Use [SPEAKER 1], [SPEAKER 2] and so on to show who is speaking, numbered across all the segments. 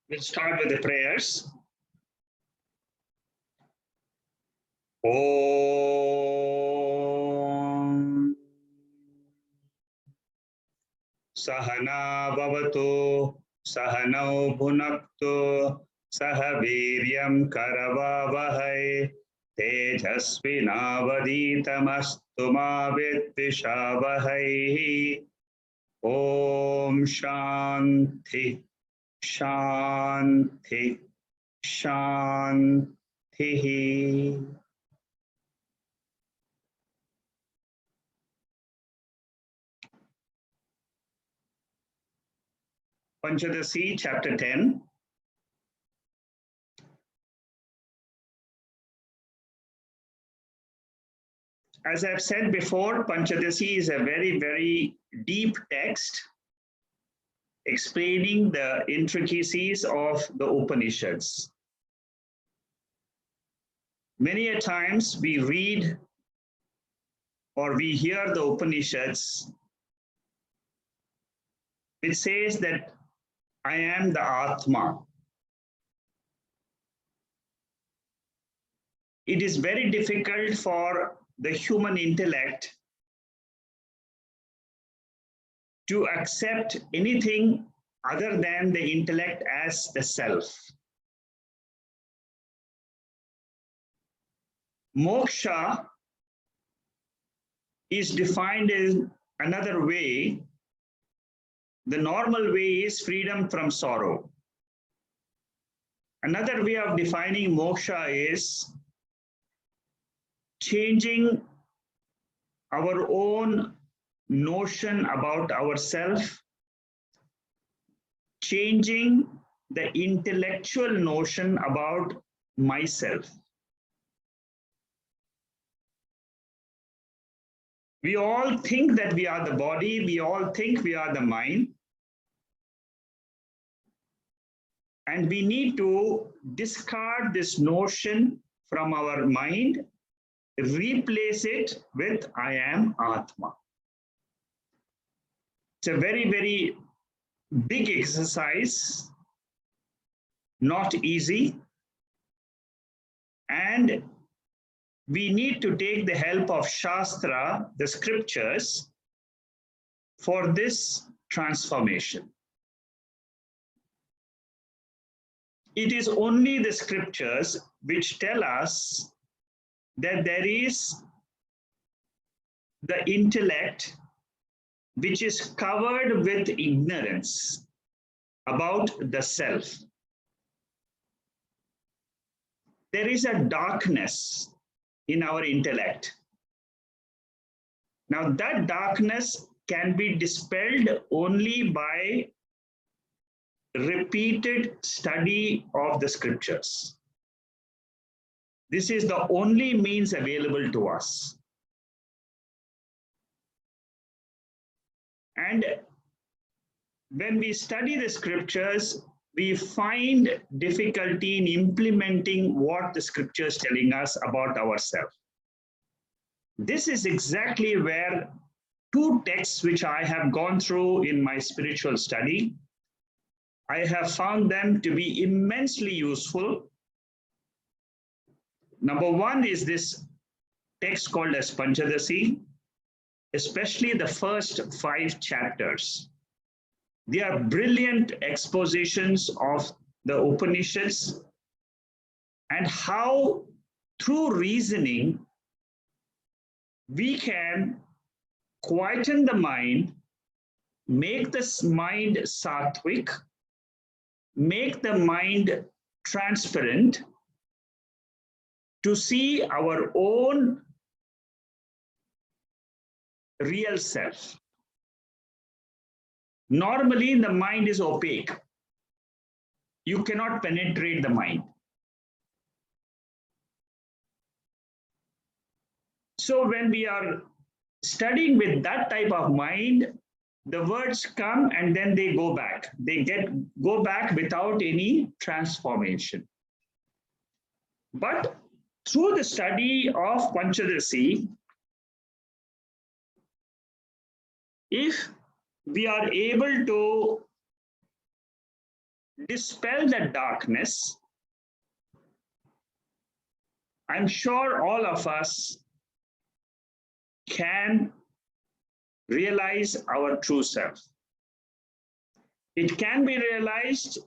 [SPEAKER 1] We'll start with the prayers. Om Sahana Bhavatu Sahanau Bhunaktu Saha Viryam Karavavahai Tejasvinavaditamastu ma vidvishavahai. Om Shanti Shanti Shanti. Panchadasi, chapter 10. As I've said before, Panchadasi is a very, very deep text explaining the intricacies of the Upanishads. Many a times we read or we hear the Upanishads, it says that I am the Atma. It is very difficult for the human intellect to accept anything other than the intellect as the self. Moksha is defined in another way. The normal way is freedom from sorrow. Another way of defining moksha is changing our own notion about ourselves, changing the intellectual notion about myself. We all think that we are the body, we all think we are the mind, and we need to discard this notion from our mind, replace it with I am Atma. It's a very, very big exercise, not easy, and we need to take the help of Shastra, the scriptures, for this transformation. It is only the scriptures which tell us that there is the intellect which is covered with ignorance about the self. There is a darkness in our intellect. Now that darkness can be dispelled only by repeated study of the scriptures. This is the only means available to us. And when we study the scriptures, we find difficulty in implementing what the scripture is telling us about ourselves. This is exactly where two texts which I have gone through in my spiritual study, I have found them to be immensely useful. Number one is this text called as Panchadasi, especially the first 5 chapters. They are brilliant expositions of the Upanishads and how through reasoning we can quieten the mind, make the mind sattvic, make the mind transparent to see our own real self. Normally, the mind is opaque. You cannot penetrate the mind. So when we are studying with that type of mind, the words come and then they go back. They go back without any transformation. But through the study of Panchadasi, if we are able to dispel the darkness, I'm sure all of us can realize our true self. It can be realized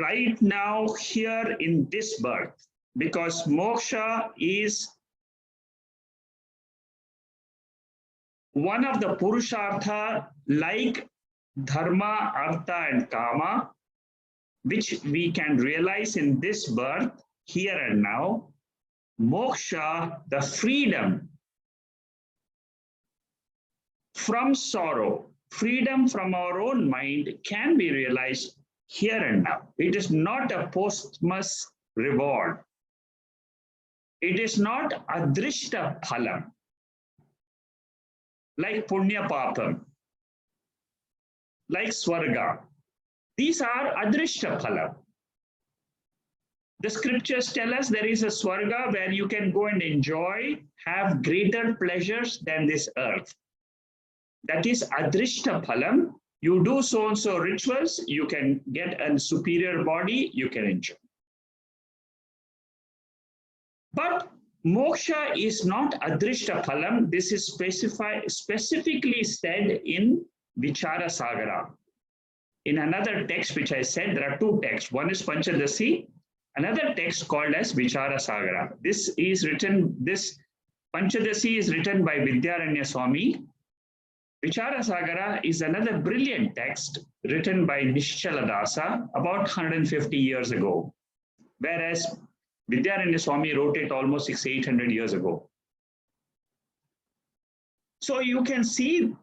[SPEAKER 1] right now, here in this birth, because moksha is one of the purushartha like dharma, artha, and kama, which we can realize in this birth, here and now. Moksha, the freedom from sorrow, freedom from our own mind, can be realized here and now. It is not a posthumous reward. It is not adrishta phalam, like punya papam, like swarga. These are adrishta phalam. The scriptures tell us there is a swarga where you can go and enjoy, have greater pleasures than this earth. That is adrishta phalam. You do so and so rituals, you can get a superior body, you can enjoy. But moksha is not adrishta phalam. This is specifically said in Vichara Sagara. In another text which I said, there are two texts. One is Panchadasi, another text called as Vichara Sagara. This Panchadasi is written by Vidyaranya Swami. Vichara Sagara is another brilliant text written by Nishchaladasa about 150 years ago, whereas Vidyaranya Swami wrote it almost 600-800 years ago. So you can see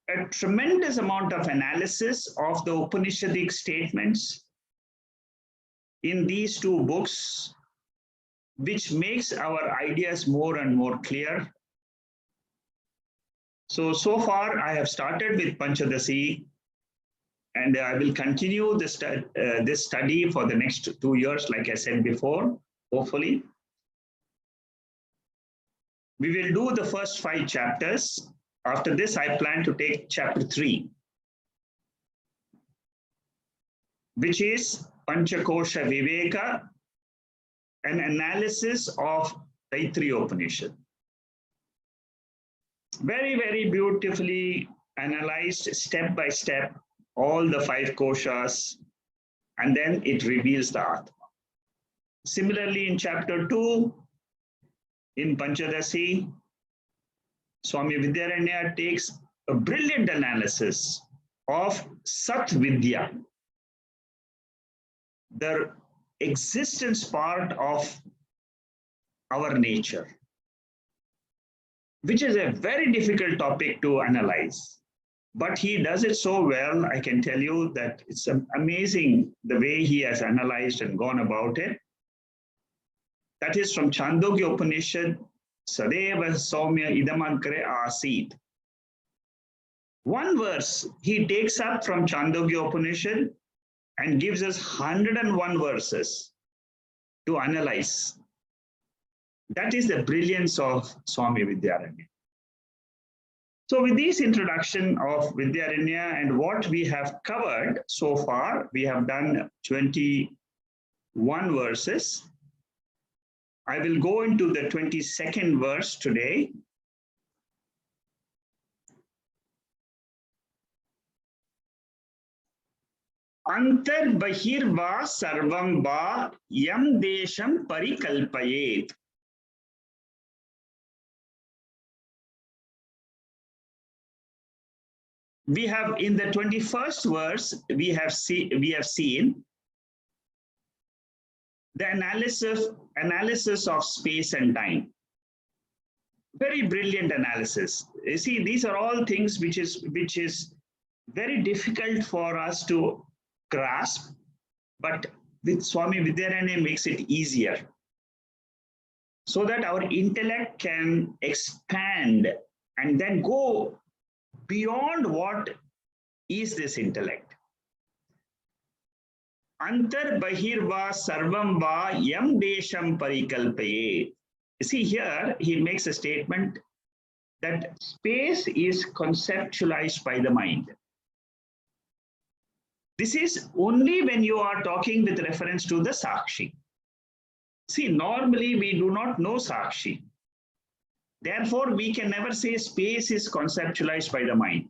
[SPEAKER 1] a tremendous amount of analysis of the Upanishadic statements in these two books, which makes our ideas more and more clear. So far I have started with Panchadasi, and I will continue this study for the next 2 years, like I said before, hopefully. We will do the first 5 chapters. After this, I plan to take chapter 3, which is Panchakosha Viveka, an analysis of Taittiriya Upanishad. Very, very beautifully analyzed step by step, all the 5 koshas, and then it reveals the Atma. Similarly, in chapter 2, in Panchadasi, Swami Vidyaranya takes a brilliant analysis of Sat Vidya, the existence part of our nature, which is a very difficult topic to analyze. But he does it so well, I can tell you that it's amazing the way he has analyzed and gone about it. That is from Chandogya Upanishad, Sadeva Saumya Idamankare Asit. One verse he takes up from Chandogya Upanishad and gives us 101 verses to analyze. That is the brilliance of Swami Vidyaranya. So with this introduction of Vidyaranya and what we have covered so far, we have done 21 verses. I will go into the 22nd verse today. Antar bahir va sarvam va yam desham parikalpayet. We have in the 21st verse, we have seen the analysis of space and time. Very brilliant analysis. You see, these are all things which is very difficult for us to grasp, but with Swami Vidyaranya makes it easier, so that our intellect can expand and then go beyond what is this intellect. Antar bahir va sarvam va yam desham parikalpaye. See, here he makes a statement that space is conceptualized by the mind. This is only when you are talking with reference to the Sakshi. See, normally we do not know Sakshi. Therefore, we can never say space is conceptualized by the mind.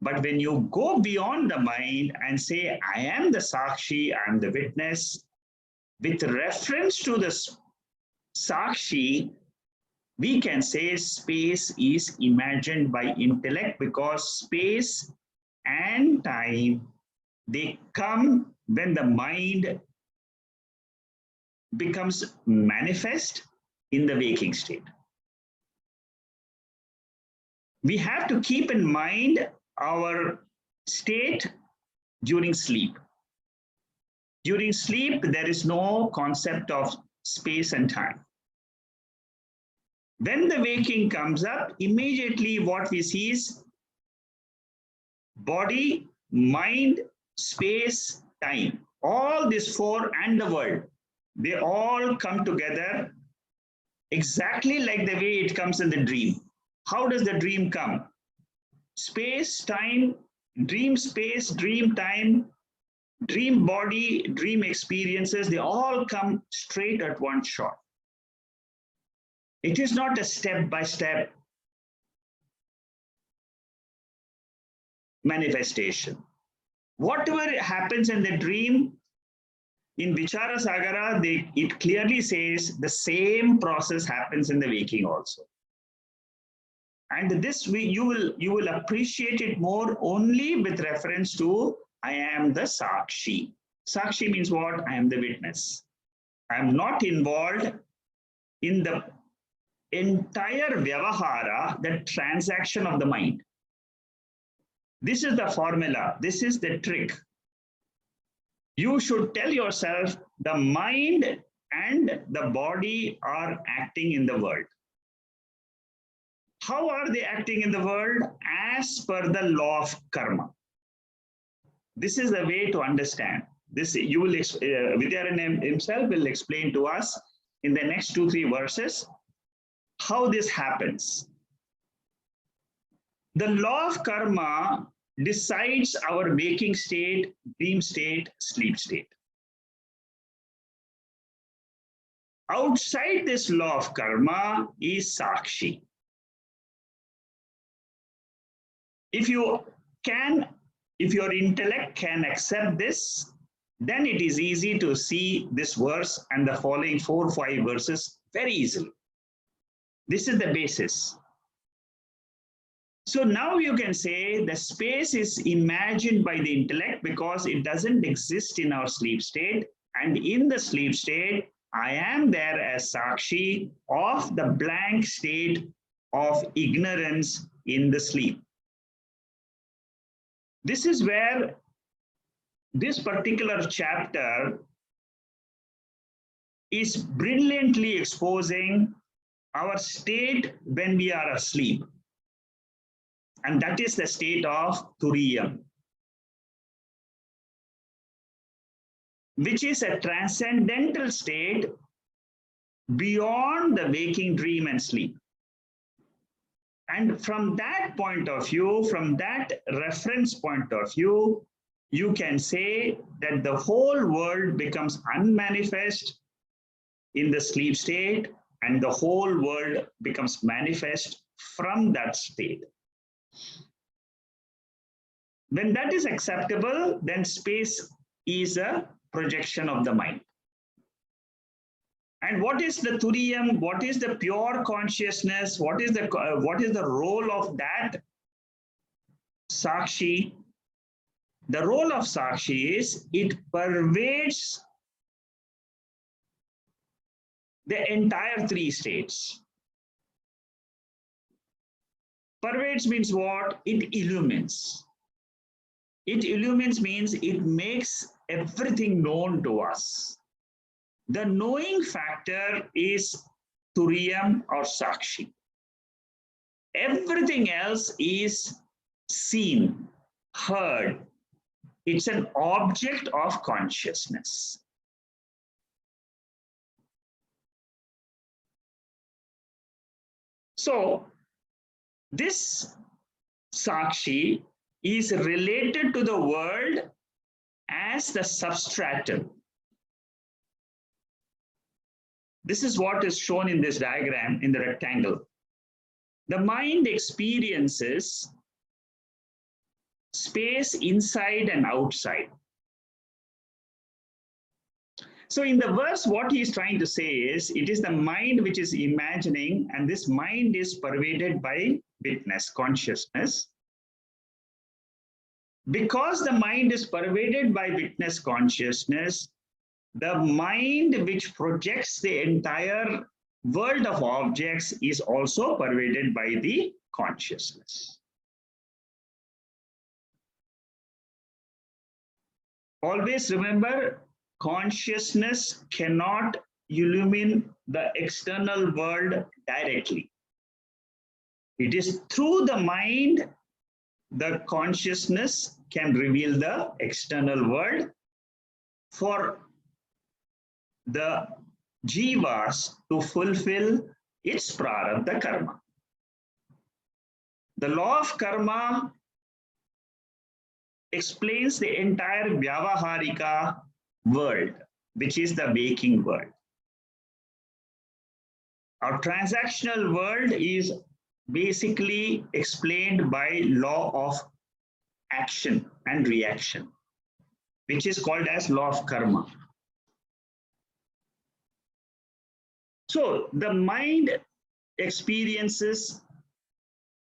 [SPEAKER 1] But when you go beyond the mind and say, I am the Sakshi, I am the witness, with reference to the Sakshi, we can say space is imagined by intellect, because space and time, they come when the mind becomes manifest in the waking state. We have to keep in mind our state during sleep. During sleep, there is no concept of space and time. When the waking comes up, immediately what we see is body, mind, space, time. All these four and the world, they all come together exactly like the way it comes in the dream. How does the dream come? Space, time, dream space, dream time, dream body, dream experiences, they all come straight at one shot. It is not a step-by-step manifestation. Whatever happens in the dream, in Vichara Sagara, it clearly says the same process happens in the waking also. And this you will appreciate it more only with reference to I am the Sakshi. Sakshi means what? I am the witness. I am not involved in the entire Vyavahara, the transaction of the mind. This is the formula. This is the trick. You should tell yourself the mind and the body are acting in the world. How are they acting in the world? As per the law of karma. This is the way to understand. This you will Vidyaranya himself will explain to us in the next 2-3 verses how this happens. The law of karma decides our waking state, dream state, sleep state. Outside this law of karma is Sakshi. If your intellect can accept this, then it is easy to see this verse and the following 4 or 5 verses very easily. This is the basis. So now you can say the space is imagined by the intellect because it doesn't exist in our sleep state. And in the sleep state, I am there as Sakshi of the blank state of ignorance in the sleep. This is where this particular chapter is brilliantly exposing our state when we are asleep. And that is the state of Turiyam, which is a transcendental state beyond the waking dream and sleep. And from that point of view, from that reference point of view, you can say that the whole world becomes unmanifest in the sleep state, and the whole world becomes manifest from that state. When that is acceptable, then space is a projection of the mind. And what is the Turiyam? What is the pure consciousness? What is the role of that Sakshi? The role of Sakshi is it pervades the entire 3 states. Pervades means what? It illumines. It illumines means it makes everything known to us. The knowing factor is Turiyam or Sakshi. Everything else is seen, heard. It's an object of consciousness. So, this Sakshi is related to the world as the substratum. This is what is shown in this diagram in the rectangle. The mind experiences space inside and outside. So in the verse, what he is trying to say is, it is the mind which is imagining, and this mind is pervaded by witness, consciousness. Because the mind is pervaded by witness consciousness, the mind which projects the entire world of objects is also pervaded by the consciousness. Always remember, consciousness cannot illumine the external world directly. It is through the mind the consciousness can reveal the external world for the jivas to fulfill its prarabdha karma. The law of karma explains the entire vyavaharika world, which is the waking world. Our transactional world is basically explained by law of action and reaction, which is called as law of karma. So the mind experiences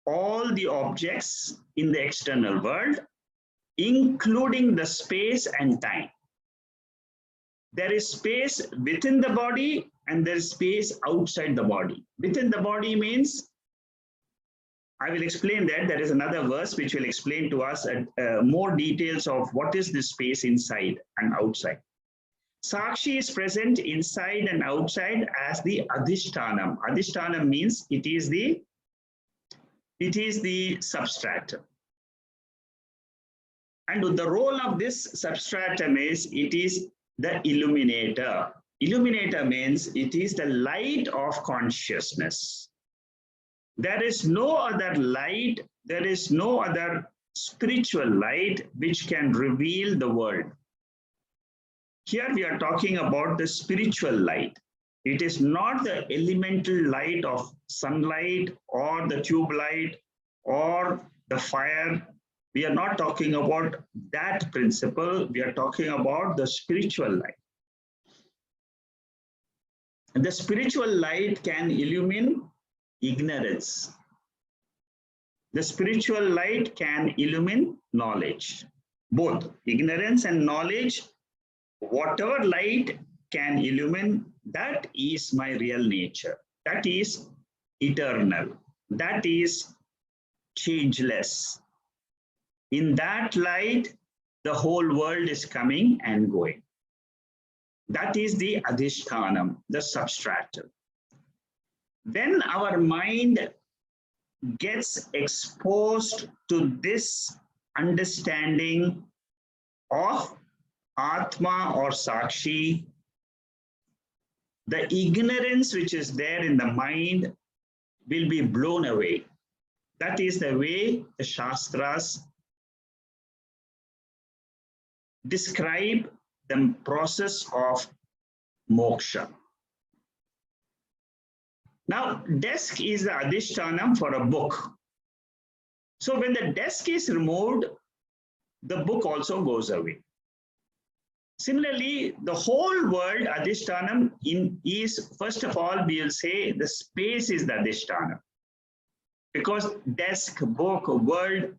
[SPEAKER 1] all the objects in the external world, including the space and time. There is space within the body and there is space outside the body. Within the body means, I will explain that. There is another verse which will explain to us more details of what is the space inside and outside. Sakshi is present inside and outside as the adhishtanam. Adhishtanam means it is the substratum. And the role of this substratum is it is the illuminator. Illuminator means it is the light of consciousness. There is no other light, there is no other spiritual light which can reveal the world. Here we are talking about the spiritual light. It is not the elemental light of sunlight or the tube light or the fire. We are not talking about that principle. We are talking about the spiritual light. And the spiritual light can illumine ignorance. The spiritual light can illumine knowledge. Both ignorance and knowledge, whatever light can illumine, that is my real nature. That is eternal. That is changeless. In that light, the whole world is coming and going. That is the adhishtanam, the substratum. When our mind gets exposed to this understanding of Atma or Sakshi, the ignorance which is there in the mind will be blown away. That is the way the Shastras describe the process of moksha. Now, desk is the adhishtanam for a book. So when the desk is removed, the book also goes away. Similarly, the whole world, adhishtanam, is, first of all, we will say the space is the adhishtanam. Because desk, book, world,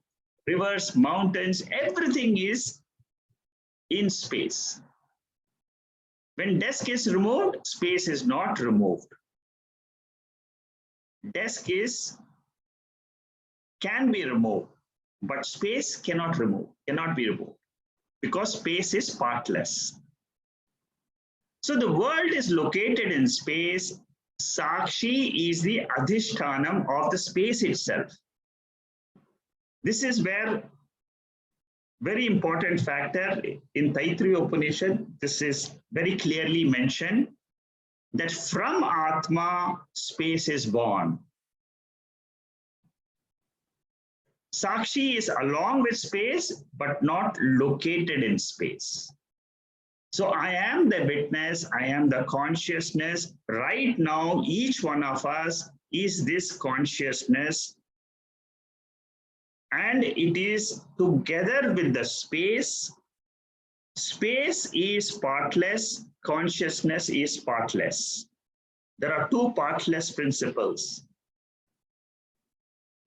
[SPEAKER 1] rivers, mountains, everything is in space. When desk is removed, space is not removed. Desk can be removed, but space cannot be removed, because space is partless. So the world is located in space. Sakshi is the adhishtanam of the space itself. This is where very important factor in Taittiriya Upanishad, this is very clearly mentioned, that from Atma, space is born. Sakshi is along with space, but not located in space. So I am the witness, I am the consciousness. Right now, each one of us is this consciousness. And it is together with the space. Space is partless, consciousness is partless. There are two partless principles.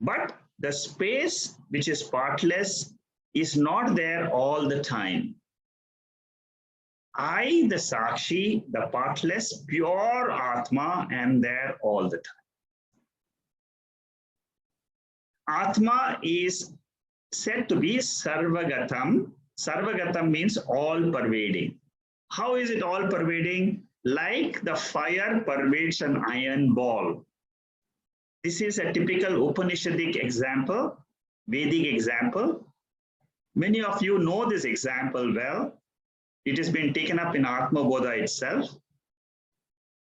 [SPEAKER 1] But the space, which is partless, is not there all the time. I, the Sakshi, the partless, pure Atma, am there all the time. Atma is said to be sarvagatam. Sarvagatam means all pervading. How is it all pervading? Like the fire pervades an iron ball. This is a typical Upanishadic example, Vedic example. Many of you know this example well. It has been taken up in Atma Bodha itself.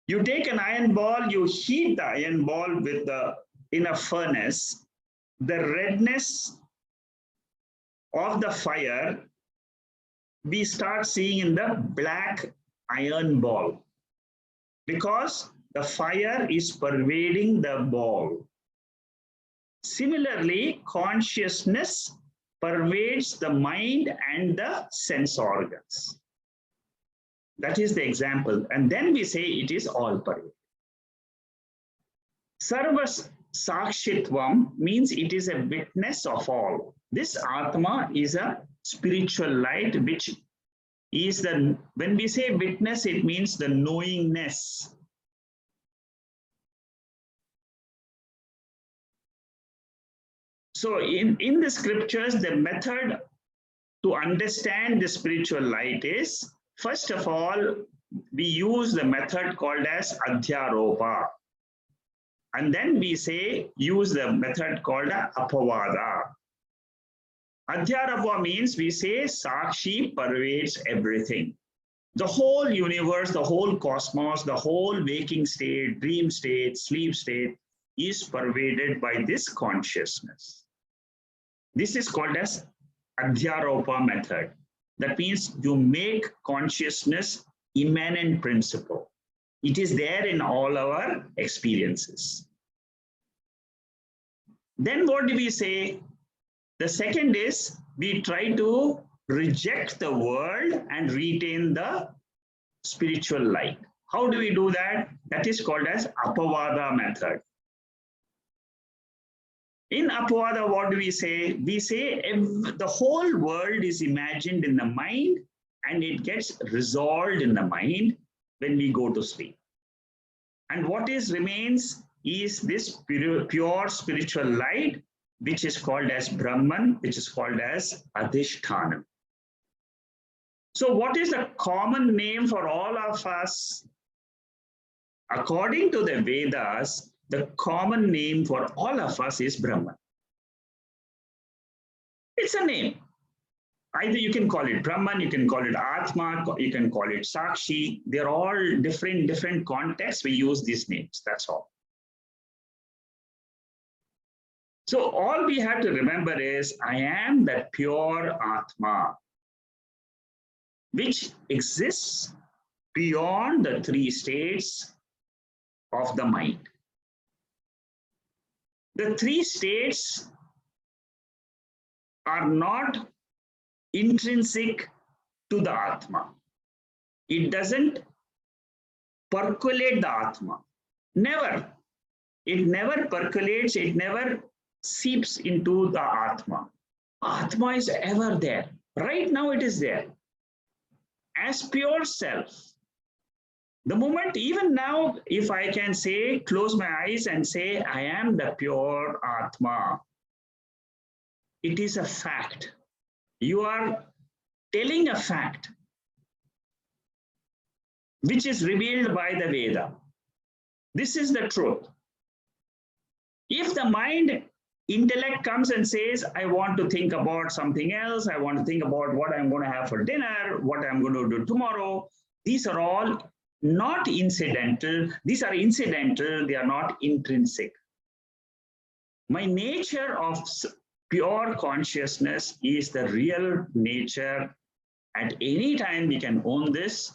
[SPEAKER 1] You take an iron ball, you heat the iron ball in a furnace. The redness of the fire, we start seeing in the black iron ball, because the fire is pervading the ball. Similarly, consciousness pervades the mind and the sense organs. That is the example. And then we say it is all pervading. Sarva Sakshitvam means it is a witness of all. This Atma is a spiritual light, which is when we say witness, it means the knowingness. So in the scriptures, the method to understand the spiritual light is, first of all, we use the method called as Adhyaropa. And then we use the method called Apavada. Adhyaropa means we say Sakshi pervades everything. The whole universe, the whole cosmos, the whole waking state, dream state, sleep state is pervaded by this consciousness. This is called as Adhyaropa method. That means you make consciousness immanent principle. It is there in all our experiences. Then what do we say? The second is we try to reject the world and retain the spiritual light. How do we do that? That is called as Apavada method. In Apavada, what do we say? We say the whole world is imagined in the mind and it gets resolved in the mind when we go to sleep. And what remains is this pure spiritual light, which is called as Brahman, which is called as Adhishthanam. So what is the common name for all of us? According to the Vedas, the common name for all of us is Brahman. It's a name. Either you can call it Brahman, you can call it Atma, you can call it Sakshi. They're all different contexts. We use these names, that's all. So all we have to remember is, I am that pure Atma, which exists beyond the three states of the mind. The three states are not intrinsic to the Atma. It doesn't percolate the Atma. Never. It never percolates, it never seeps into the Atma. Atma is ever there. Right now it is there. As pure self. The moment, even now, if I can say, close my eyes and say, I am the pure Atma, it is a fact. You are telling a fact, which is revealed by the Veda. This is the truth. If the mind, intellect comes and says, I want to think about something else, I want to think about what I'm going to have for dinner, what I'm going to do tomorrow, these are all not incidental. These are incidental, they are not intrinsic. My nature of pure consciousness is the real nature. At any time, we can own this.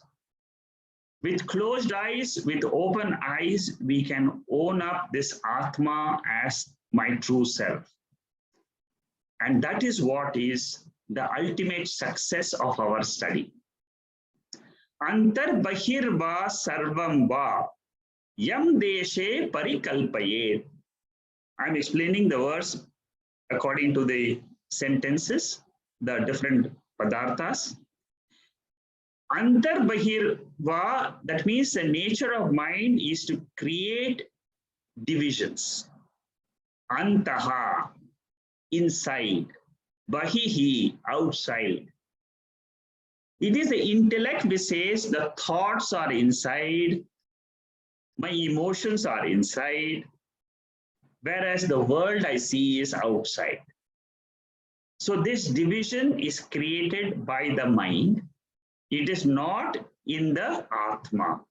[SPEAKER 1] With closed eyes, with open eyes, we can own up this Atma as my true self. And that is what is the ultimate success of our study. Antar bahir va sarvam va yam deshe parikalpayet. I'm explaining the verse according to the sentences, the different padarthas. Antar bahir va, that means the nature of mind is to create divisions. Antaha, inside. Bahihi, outside. It is the intellect which says the thoughts are inside, my emotions are inside, whereas the world I see is outside. So this division is created by the mind. It is not in the Atma.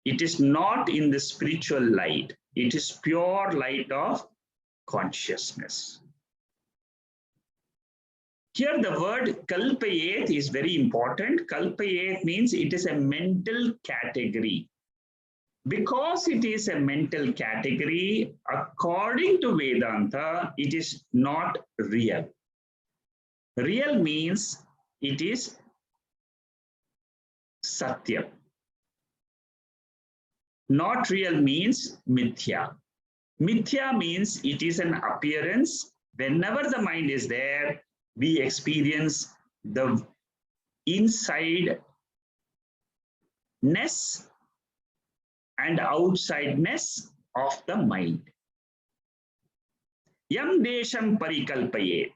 [SPEAKER 1] It is not in the spiritual light. It is pure light of consciousness. Here the word kalpayet is very important. Kalpayet means it is a mental category. Because it is a mental category, according to Vedanta, it is not real. Real means it is Satya. Not real means mithya. Mithya means it is an appearance. Whenever the mind is there, we experience the insideness and outsideness of the mind. Yam desham parikalpaye.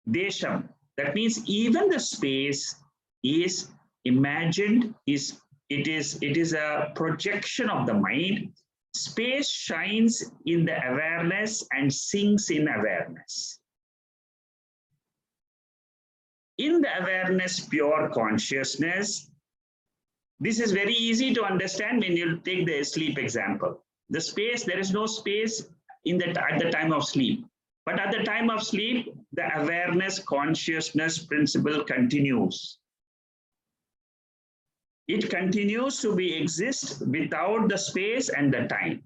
[SPEAKER 1] Desham, that means even the space is imagined, it is a projection of the mind. Space shines in the awareness and sinks in awareness. In the awareness, pure consciousness, this is very easy to understand when you take the sleep example. The space, there is no space at the time of sleep. But at the time of sleep, the awareness, consciousness principle continues. It continues to exist without the space and the time.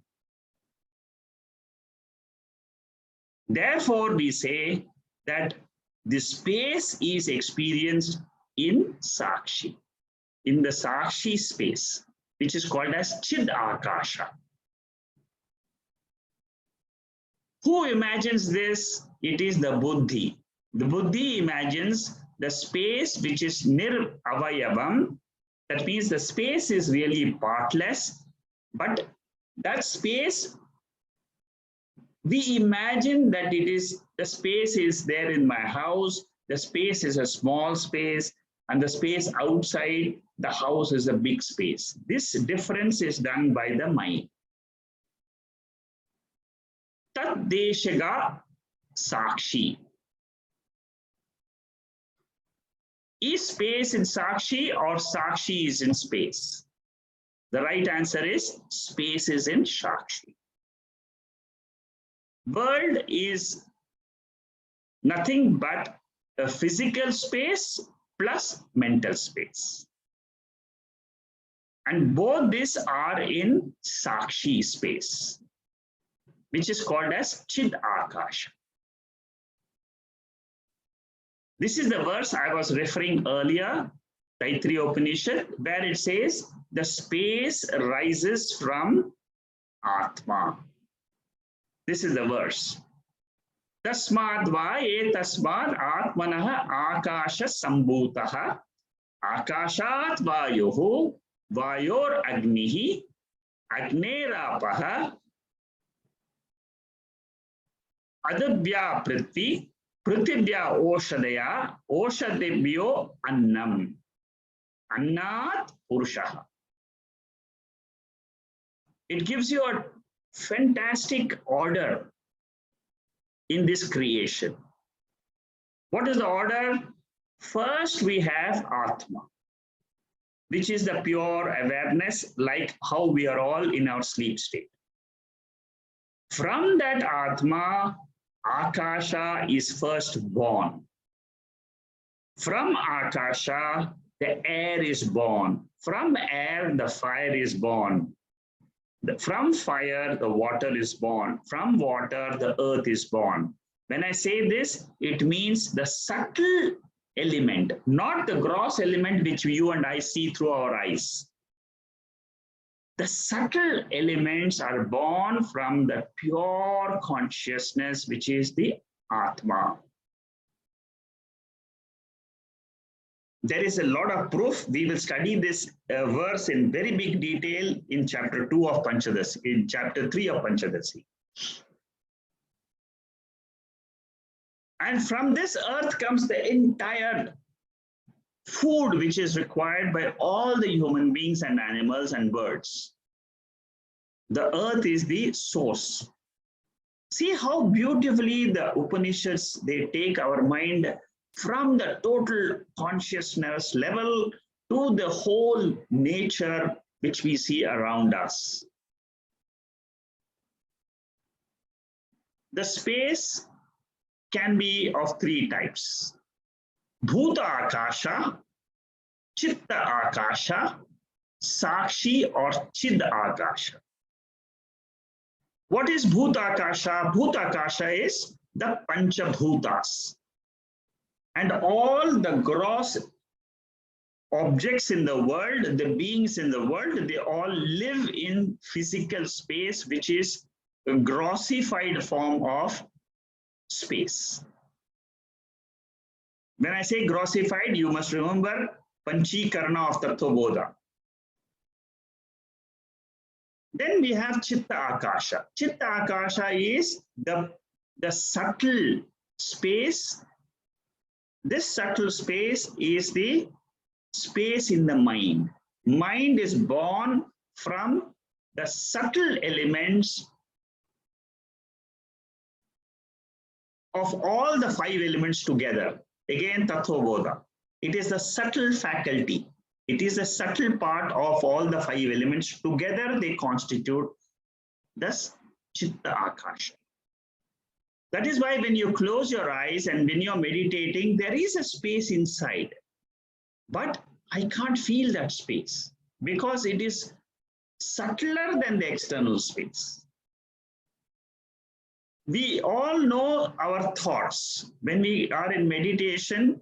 [SPEAKER 1] Therefore, we say that the space is experienced in Sakshi, in the Sakshi space, which is called as Chid Akasha. Who imagines this? It is the Buddhi. The Buddhi imagines the space which is nir avayavam. That means the space is really partless, but that space, we imagine that the space is there in my house, the space is a small space, and the space outside the house is a big space. This difference is done by the mind. Tat deshaga Sakshi. Is space in Sakshi or Sakshi is in space? The right answer is space is in Sakshi. World is nothing but a physical space plus mental space. And both these are in Sakshi space, which is called as Chid Akasha. This is the verse I was referring earlier, Taittiriya Upanishad, where it says, the space rises from Atma. This is the verse. Tasmad va etasmad atmanaha akasha sambhutaha akashat vayuhu vayor agnihi agnerapaha adabhya prithvi prithibhya oshadaya oshadebhyo annam annat purushaha. It gives you a fantastic order in this creation. What is the order? First, we have Atma, which is the pure awareness, like how we are all in our sleep state. From that Atma, Akasha is first born. From Akasha, the air is born. From air, the fire is born. From fire, the water is born. From water, the earth is born. When I say this, it means the subtle element, not the gross element which you and I see through our eyes. The subtle elements are born from the pure consciousness, which is the Atma. There is a lot of proof. We will study this verse in very big detail in chapter 2 of Panchadasi, in chapter 3 of Panchadasi. And from this earth comes the entire food which is required by all the human beings and animals and birds. The earth is the source. See how beautifully the Upanishads, they take our mind from the total consciousness level to the whole nature which we see around us. The space can be of three types: Bhuta Akasha, Chitta Akasha, Sakshi or Chid Akasha. What is Bhuta Akasha? Bhuta Akasha is the Panchabhutas. And all the gross objects in the world, the beings in the world, they all live in physical space, which is a grossified form of space. When I say grossified, you must remember Panchikarna of Tattvabodha. Then we have Chitta Akasha. Chitta Akasha is the subtle space. This subtle space is the space in the mind. Mind is born from the subtle elements of all the five elements together. Again, Tattvabodha. It is the subtle faculty. It is a subtle part of all the five elements. Together, they constitute this Chitta Akasha. That is why when you close your eyes and when you're meditating, there is a space inside. But I can't feel that space because it is subtler than the external space. We all know our thoughts. When we are in meditation,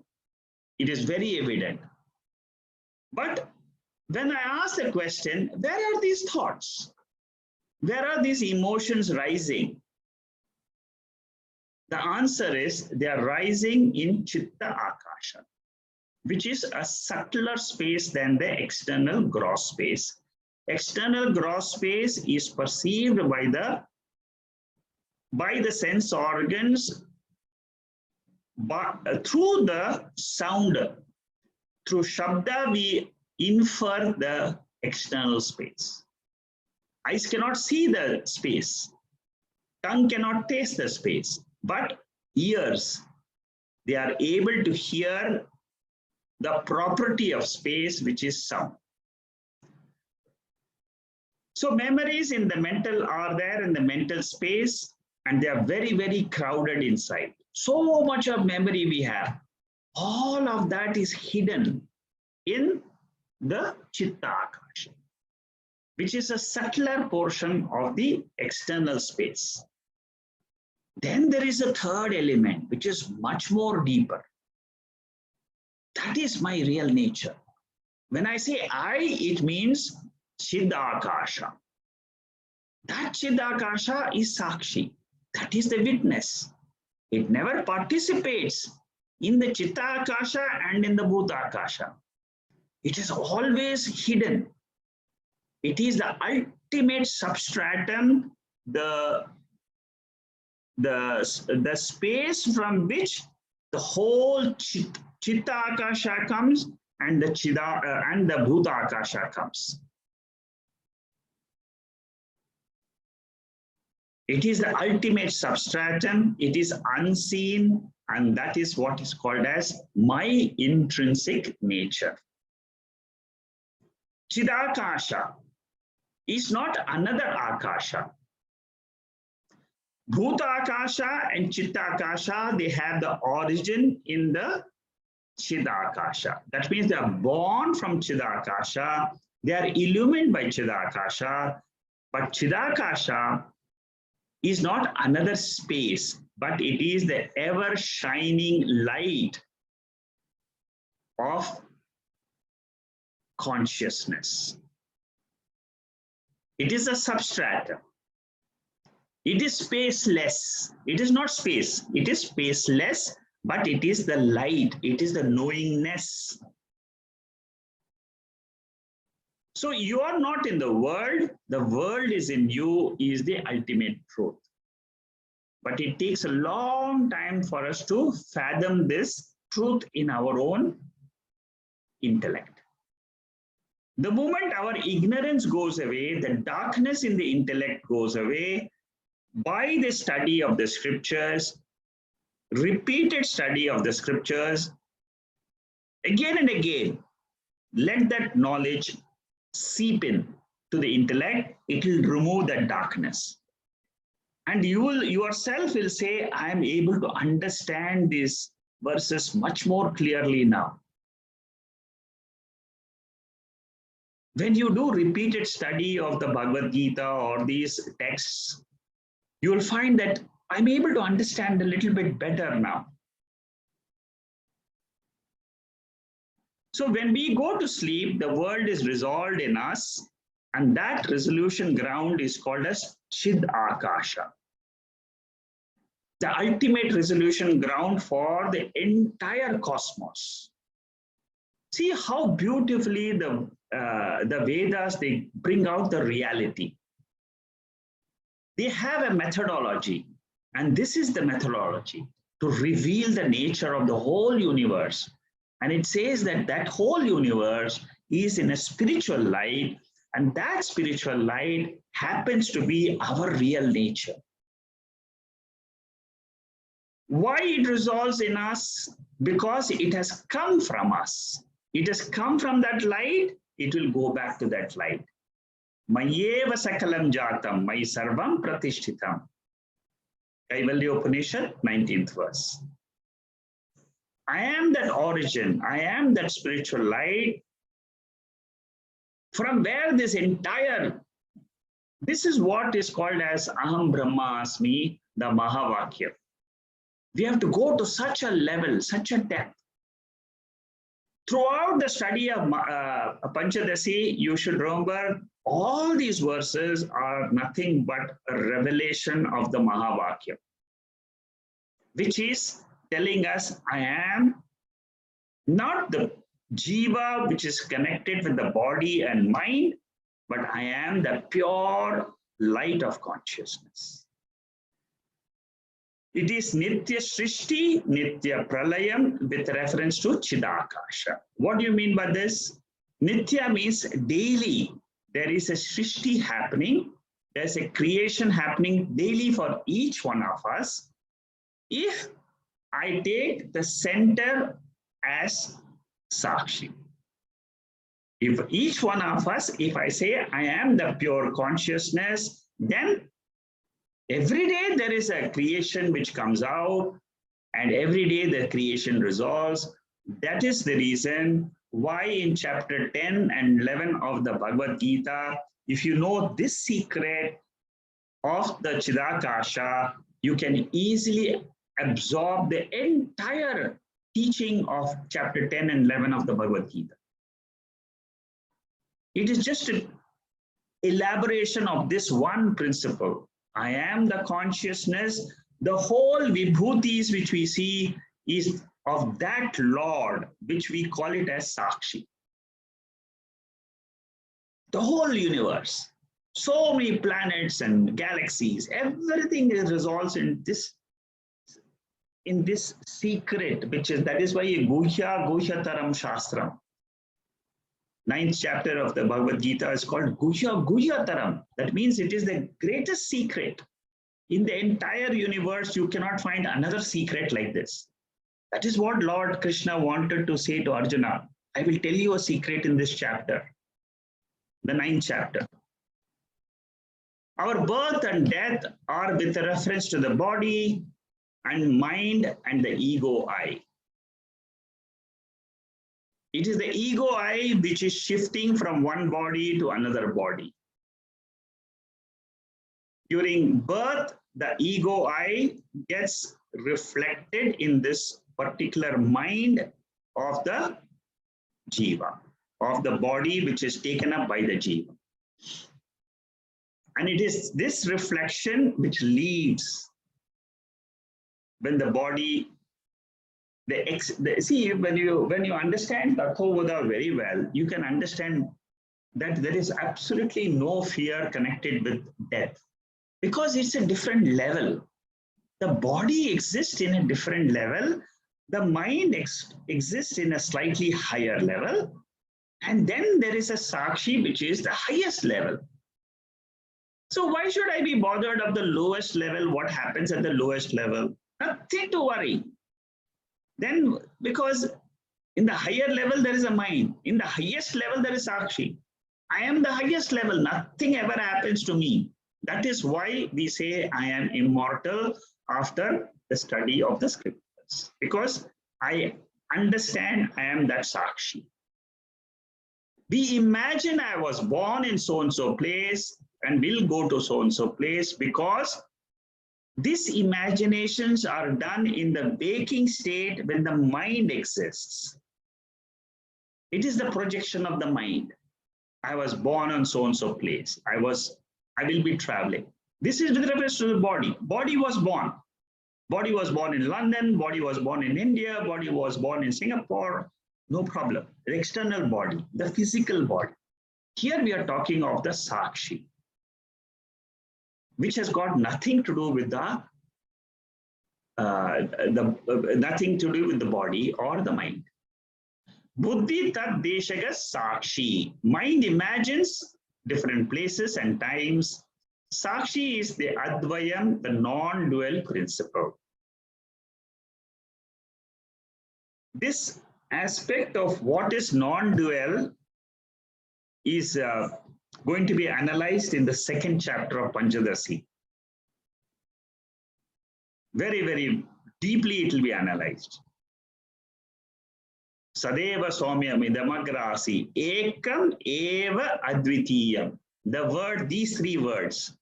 [SPEAKER 1] it is very evident. But when I ask the question, where are these thoughts? Where are these emotions rising? The answer is they are rising in Chitta Akasha, which is a subtler space than the external gross space. External gross space is perceived by the sense organs, but through the sound. Through Shabda, we infer the external space. Eyes cannot see the space. Tongue cannot taste the space. But ears, they are able to hear the property of space, which is sound. So memories in the mental are there in the mental space, and they are very, very crowded inside. So much of memory we have. All of that is hidden in the Chitta Akasha, which is a subtler portion of the external space. Then there is a third element, which is much more deeper. That is my real nature. When I say I, it means Chiddakasha. That Chiddakasha is Sakshi. That is the witness. It never participates in the Chitta Akasha and in the Bhuta Akasha. It is always hidden. It is the ultimate substratum, the space from which the whole Chitta Akasha comes and the Bhuta Akasha comes. It is the ultimate substratum. It is unseen, and that is what is called as my intrinsic nature. Chidakasha is not another Akasha. Bhuta Akasha and Chitta Akasha, they have the origin in the Chidakasha. That means they are born from Chidakasha. They are illumined by Chidakasha. But Chidakasha is not another space, but it is the ever shining light of consciousness. It is a substrate. It is spaceless. It is not space. It is spaceless, but it is the light. It is the knowingness. So you are not in the world is in you, is the ultimate truth. But it takes a long time for us to fathom this truth in our own intellect. The moment our ignorance goes away, the darkness in the intellect goes away, by the study of the scriptures, repeated study of the scriptures, again and again, let that knowledge seep in to the intellect, it will remove that darkness. And you will yourself will say, I am able to understand these verses much more clearly now. When you do repeated study of the Bhagavad Gita or these texts, you will find that I'm able to understand a little bit better now. So when we go to sleep, the world is resolved in us, and that resolution ground is called as Chid Akasha. The ultimate resolution ground for the entire cosmos. See how beautifully the Vedas, they bring out the reality. They have a methodology, and this is the methodology to reveal the nature of the whole universe. And it says that that whole universe is in a spiritual light, and that spiritual light happens to be our real nature. Why it resolves in us? Because it has come from us. It has come from that light, it will go back to that light. Mayeva sakalam jatam, may sarvam pratishtitam. Kaivalya Upanishad, 19th verse. I am that origin, I am that spiritual light, from where this is what is called as Aham Brahmasmi, the Mahavakya. We have to go to such a level, such a depth. Throughout the study of Panchadasi, you should remember all these verses are nothing but a revelation of the Mahavakya, which is telling us, I am not the jiva which is connected with the body and mind, but I am the pure light of consciousness. It is Nitya Srishti, Nitya Pralayam with reference to Chidakasha. What do you mean by this? Nitya means daily. There is a Srishti happening. There's a creation happening daily for each one of us. If I take the center as Sakshi. If each one of us, if I say I am the pure consciousness, then every day there is a creation which comes out, and every day the creation resolves. That is the reason why in chapter 10 and 11 of the Bhagavad Gita, if you know this secret of the Chidakasha, you can easily absorb the entire teaching of chapter 10 and 11 of the Bhagavad Gita. It is just an elaboration of this one principle. I am the consciousness. The whole vibhutis which we see is of that Lord, which we call it as Sakshi. The whole universe, so many planets and galaxies, everything is resolved in this secret, that is why Guhya Guhyataram Shastram. 9th chapter of the Bhagavad Gita is called Guhya Guhyataram. That means it is the greatest secret. In the entire universe, you cannot find another secret like this. That is what Lord Krishna wanted to say to Arjuna. I will tell you a secret in this chapter, the 9th chapter. Our birth and death are with reference to the body and mind and the ego I. It is the ego I which is shifting from one body to another body. During birth, the ego I gets reflected in this particular mind of the jiva, of the body which is taken up by the jiva. And it is this reflection which leads when the body, see, when you understand Apavada very well, you can understand that there is absolutely no fear connected with death, because it's a different level. The body exists in a different level. The mind exists in a slightly higher level. And then there is a Sakshi, which is the highest level. So why should I be bothered of the lowest level? What happens at the lowest level? Nothing to worry. Then, because in the higher level, there is a mind. In the highest level, there is Sakshi. I am the highest level. Nothing ever happens to me. That is why we say I am immortal after the study of the scriptures. Because I understand I am that Sakshi. We imagine I was born in so-and-so place and will go to so-and-so place, because these imaginations are done in the waking state when the mind exists. It is the projection of the mind. I was born on so-and-so place. I will be traveling. This is with reference to the body. Body was born. Body was born in London. Body was born in India. Body was born in Singapore. No problem. The external body, the physical body. Here we are talking of the Sakshi, which has got nothing to do with the nothing to do with the body or the mind. Buddhi tat deshaga Sakshi. Mind imagines different places and times. Sakshi is the Advayam, the non-dual principle. This aspect of what is non-dual is going to be analyzed in the second chapter of Panchadasi. Very, very deeply it will be analyzed. Sadeva Swamyam idamagrasi ekam eva advitiyam. The word, these three words,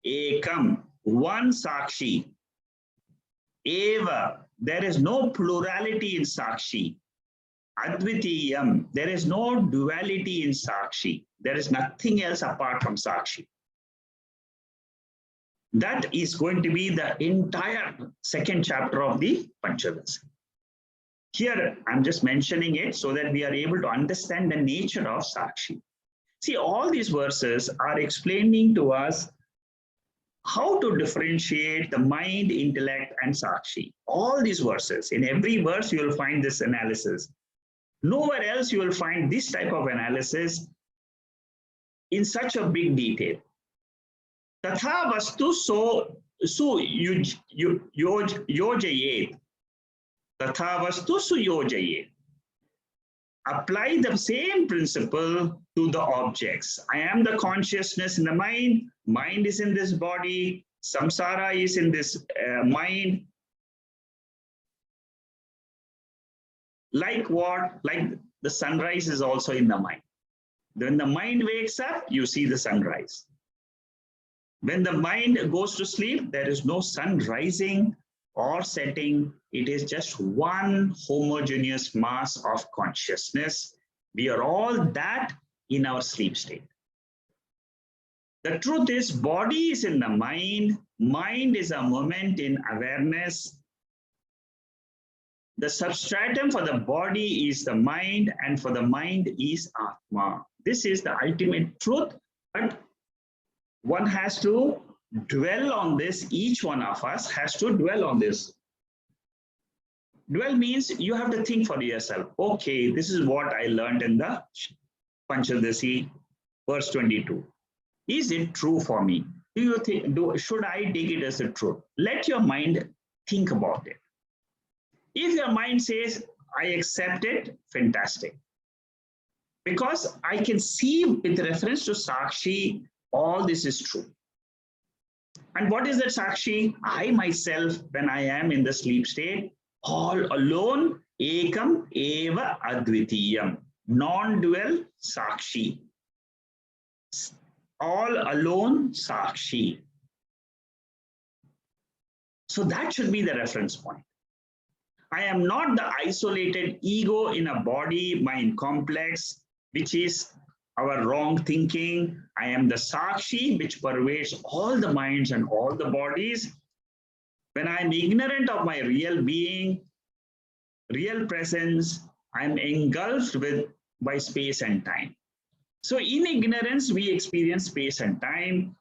[SPEAKER 1] ekam, one Sakshi. Eva, there is no plurality in Sakshi. Advitiyam, there is no duality in Sakshi. There is nothing else apart from Sakshi. That is going to be the entire second chapter of the Panchadasi. Here, I'm just mentioning it so that we are able to understand the nature of Sakshi. See, all these verses are explaining to us how to differentiate the mind, intellect, and Sakshi. All these verses, in every verse, you will find this analysis. Nowhere else you will find this type of analysis in such a big detail. Tatha vastu so yojayet. Tatha vastu su yojayet. Apply the same principle to the objects. I am the consciousness in the mind. Mind is in this body. Samsara is in this mind. Like what? Like the sunrise is also in the mind. When the mind wakes up, you see the sunrise. When the mind goes to sleep, there is no sun rising or setting. It is just one homogeneous mass of consciousness. We are all that in our sleep state. The truth is, body is in the mind. Mind is a moment in awareness. The substratum for the body is the mind, and for the mind is Atma. This is the ultimate truth, but one has to dwell on this. Each one of us has to dwell on this. Dwell means you have to think for yourself. Okay, this is what I learned in the Panchadasi, verse 22. Is it true for me? Do you think? Should I take it as a truth? Let your mind think about it. If your mind says, I accept it, fantastic. Because I can see with reference to Sakshi, all this is true. And what is that Sakshi? I myself, when I am in the sleep state, all alone, ekam eva advitiyam, non-dual Sakshi. All alone Sakshi. So that should be the reference point. I am not the isolated ego in a body-mind complex, which is our wrong thinking. I am the Sakshi, which pervades all the minds and all the bodies. When I'm ignorant of my real being, real presence, I'm engulfed by space and time. So in ignorance, we experience space and time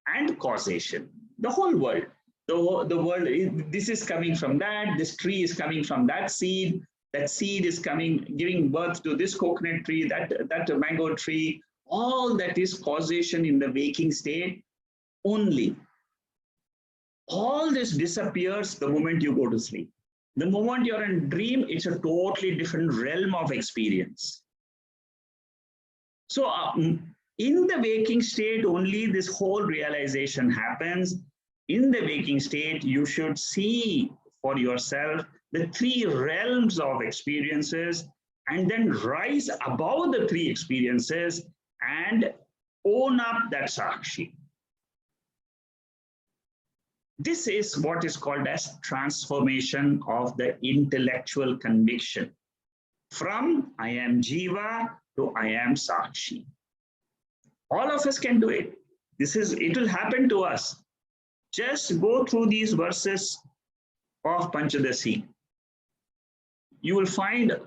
[SPEAKER 1] and causation. The whole world. The world, this is coming from that, this tree is coming from that seed is coming, giving birth to this coconut tree, that mango tree. All that is causation in the waking state only. All this disappears the moment you go to sleep. The moment you're in dream, it's a totally different realm of experience. So in the waking state, only this whole realization happens. In the waking state, you should see for yourself the three realms of experiences and then rise above the three experiences and own up that Sakshi. This is what is called as transformation of the intellectual conviction from I am Jiva to I am Sakshi. All of us can do it. It will happen to us. Just go through these verses of Panchadasi. You will find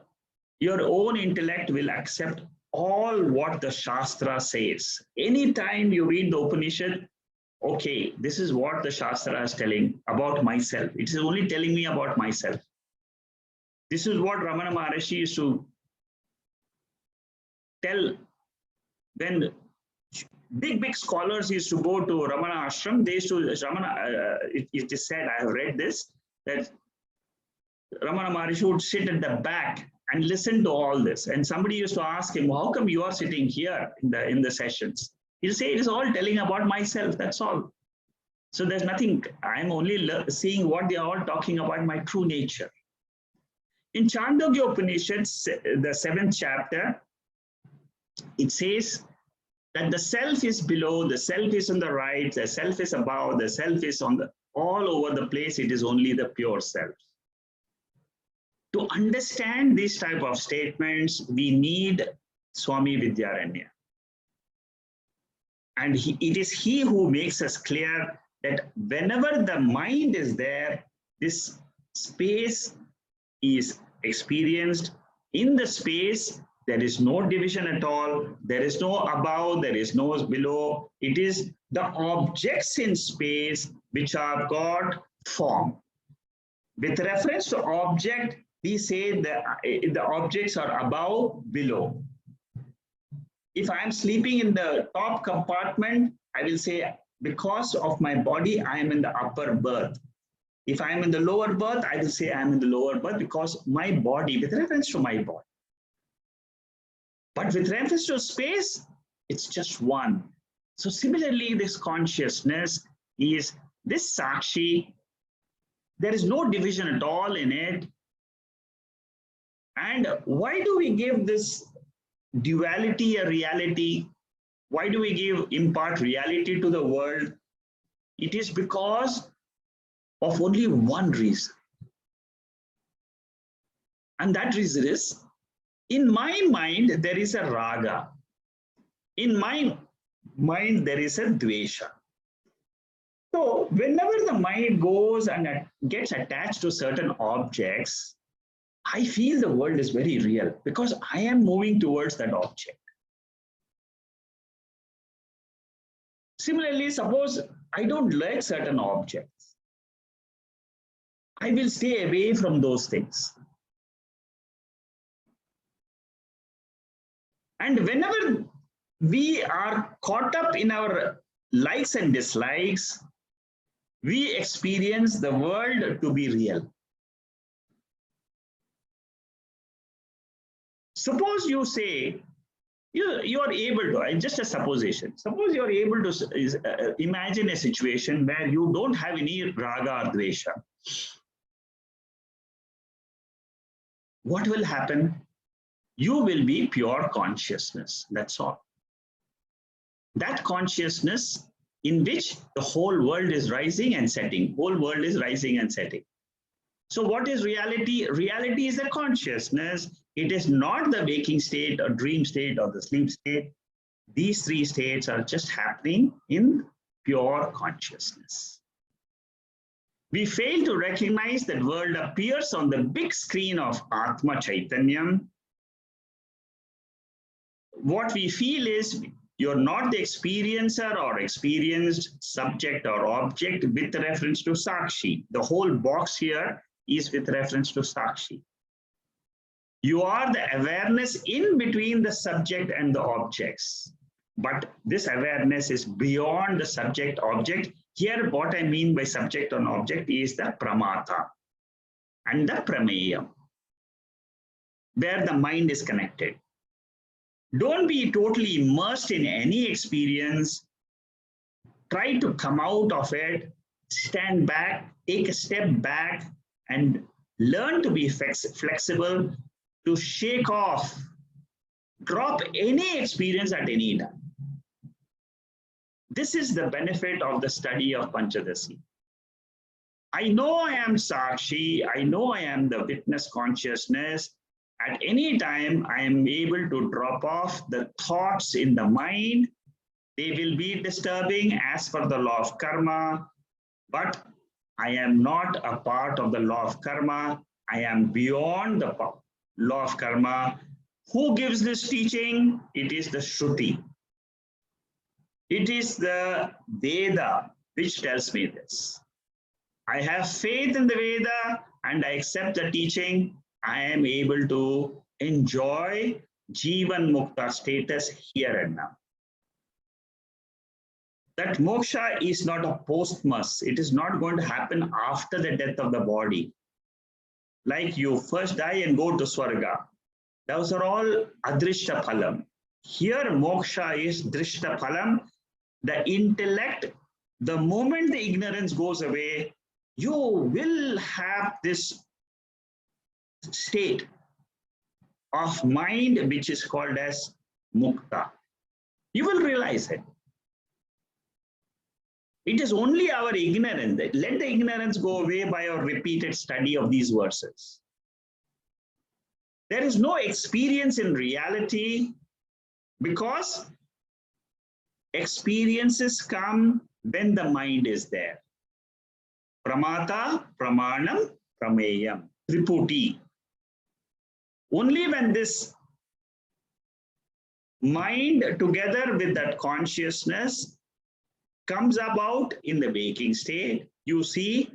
[SPEAKER 1] your own intellect will accept all what the Shastra says. Anytime you read the Upanishad, okay, this is what the Shastra is telling about myself. It is only telling me about myself. This is what Ramana Maharshi used to tell when big scholars used to go to Ramana Ashram. They used to, it is said, I have read this, that Ramana Maharshi would sit at the back and listen to all this. And somebody used to ask him, how come you are sitting here in the sessions? He'll say, it is all telling about myself, that's all. So there's nothing, I'm only seeing what they are all talking about, my true nature. In Chandogya Upanishad, the 7th chapter, it says that the self is below, the self is on the right, the self is above, the self is on all over the place. It is only the pure self. To understand these type of statements, we need Swami Vidyaranya. And it is he who makes us clear that whenever the mind is there, this space is experienced. In the space, there is no division at all. There is no above, there is no below. It is the objects in space which have got form. With reference to object, we say that the objects are above, below. If I am sleeping in the top compartment, I will say because of my body, I am in the upper berth. If I am in the lower berth, I will say I am in the lower berth because my body, with reference to my body. But with reference to space, it's just one. So similarly, this consciousness is this Sakshi. There is no division at all in it. And why do we give this duality a reality? Why do we impart reality to the world? It is because of only one reason. And that reason is, in my mind, there is a raga. In my mind, there is a dvesha. So whenever the mind goes and gets attached to certain objects, I feel the world is very real because I am moving towards that object. Similarly, suppose I don't like certain objects. I will stay away from those things. And whenever we are caught up in our likes and dislikes, we experience the world to be real. Suppose you say You are able to, just a supposition, suppose you are able to imagine a situation where you don't have any raga or dvesha. What will happen? You will be pure consciousness, that's all. That consciousness in which the whole world is rising and setting, whole world is rising and setting. So what is reality? Reality is a consciousness. It is not the waking state or dream state or the sleep state. These three states are just happening in pure consciousness. We fail to recognize that world appears on the big screen of Atma Chaitanyam. What we feel is you're not the experiencer or experienced subject or object with reference to Sakshi. The whole box here is with reference to Sakshi. You are the awareness in between the subject and the objects. But this awareness is beyond the subject object. Here, what I mean by subject and object is the pramata and the prameya, where the mind is connected. Don't be totally immersed in any experience. Try to come out of it, stand back, take a step back, and learn to be flexible, to shake off, drop any experience at any time. This is the benefit of the study of Panchadasi. I know I am Sakshi, I know I am the witness consciousness. At any time, I am able to drop off the thoughts in the mind. They will be disturbing as per the law of karma, but I am not a part of the law of karma. I am beyond the law of karma. Who gives this teaching? It is the Shruti. It is the Veda which tells me this. I have faith in the Veda and I accept the teaching. I am able to enjoy Jivan Mukta status here and now. That moksha is not a posthumous. It is not going to happen after the death of the body. Like you first die and go to Swarga. Those are all adrishta phalam. Here moksha is drishta phalam. The intellect, the moment the ignorance goes away, you will have this state of mind which is called as mukta. You will realize it. It is only our ignorance. Let the ignorance go away by our repeated study of these verses. There is no experience in reality because experiences come when the mind is there. Pramata, pramanam, prameyam, triputi. Only when this mind together with that consciousness comes about in the waking state, you see,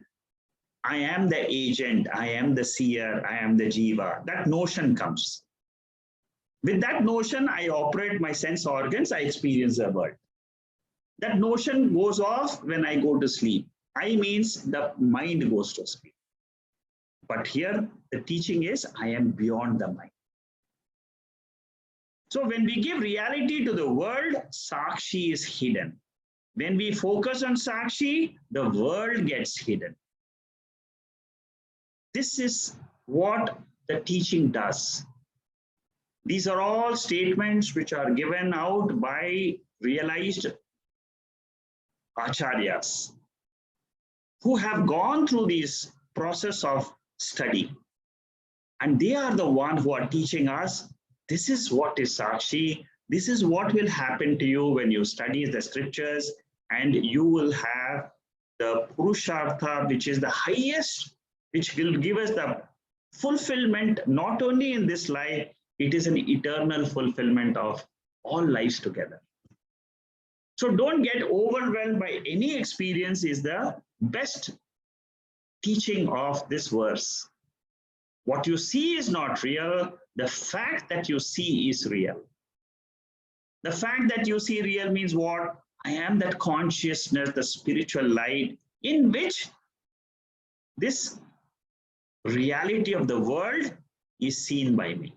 [SPEAKER 1] I am the agent, I am the seer, I am the jiva. That notion comes. With that notion, I operate my sense organs, I experience the world. That notion goes off when I go to sleep. I means the mind goes to sleep. But here, the teaching is, I am beyond the mind. So when we give reality to the world, Sakshi is hidden. When we focus on Sakshi, the world gets hidden. This is what the teaching does. These are all statements which are given out by realized acharyas who have gone through this process of study. And they are the ones who are teaching us, this is what is Sakshi, this is what will happen to you when you study the scriptures, and you will have the Purushartha, which is the highest, which will give us the fulfillment, not only in this life, it is an eternal fulfillment of all lives together. So don't get overwhelmed by any experience is the best teaching of this verse. What you see is not real. The fact that you see is real. The fact that you see real means what? I am that consciousness, the spiritual light in which this reality of the world is seen by me.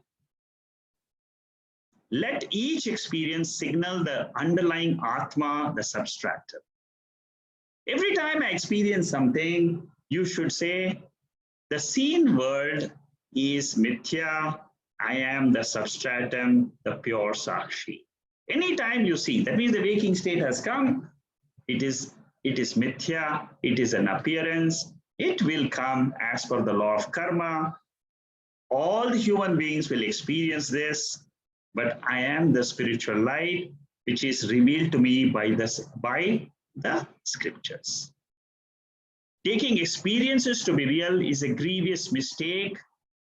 [SPEAKER 1] Let each experience signal the underlying Atma, the substrate. Every time I experience something, you should say, the seen world is mithya, I am the substratum, the pure Sakshi. Anytime you see, that means the waking state has come, it is mithya, it is an appearance, it will come as per the law of karma. All the human beings will experience this, but I am the spiritual light, which is revealed to me by the scriptures. Taking experiences to be real is a grievous mistake.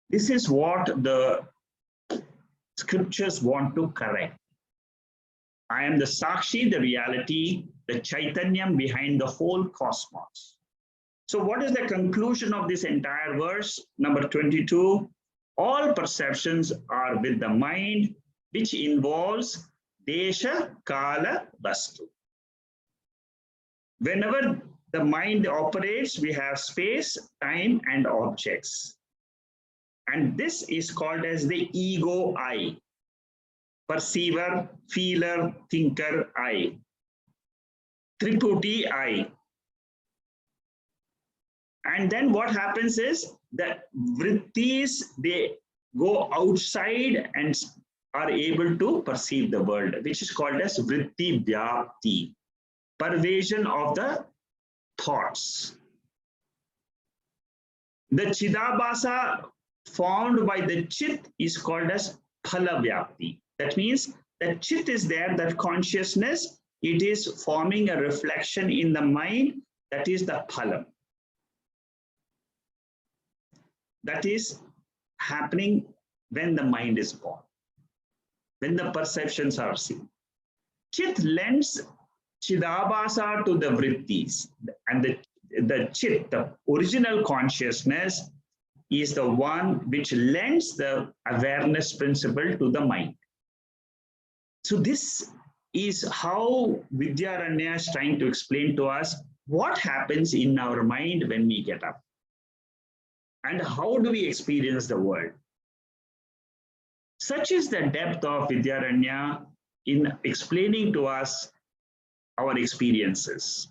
[SPEAKER 1] This is what the scriptures want to correct. I am the Sakshi, the reality, the Chaitanyam behind the whole cosmos. So what is the conclusion of this entire verse? Number 22, all perceptions are with the mind, which involves desha, kala, vastu. Whenever the mind operates, we have space, time, and objects. And this is called as the ego I. Perceiver, feeler, thinker I. Triputi I. And then what happens is that vrittis, they go outside and are able to perceive the world, which is called as vritti vyapti, pervasion of the thoughts. The chidabhasa formed by the chit is called as phala vyapti. That means that chit is there, that consciousness, it is forming a reflection in the mind, that is the phala. That is happening when the mind is born, when the perceptions are seen. Chit lends chidabhasa to the vrittis, and the chit, the original consciousness, is the one which lends the awareness principle to the mind. So this is how Vidyaranya is trying to explain to us what happens in our mind when we get up. And how do we experience the world? Such is the depth of Vidyaranya in explaining to us our experiences.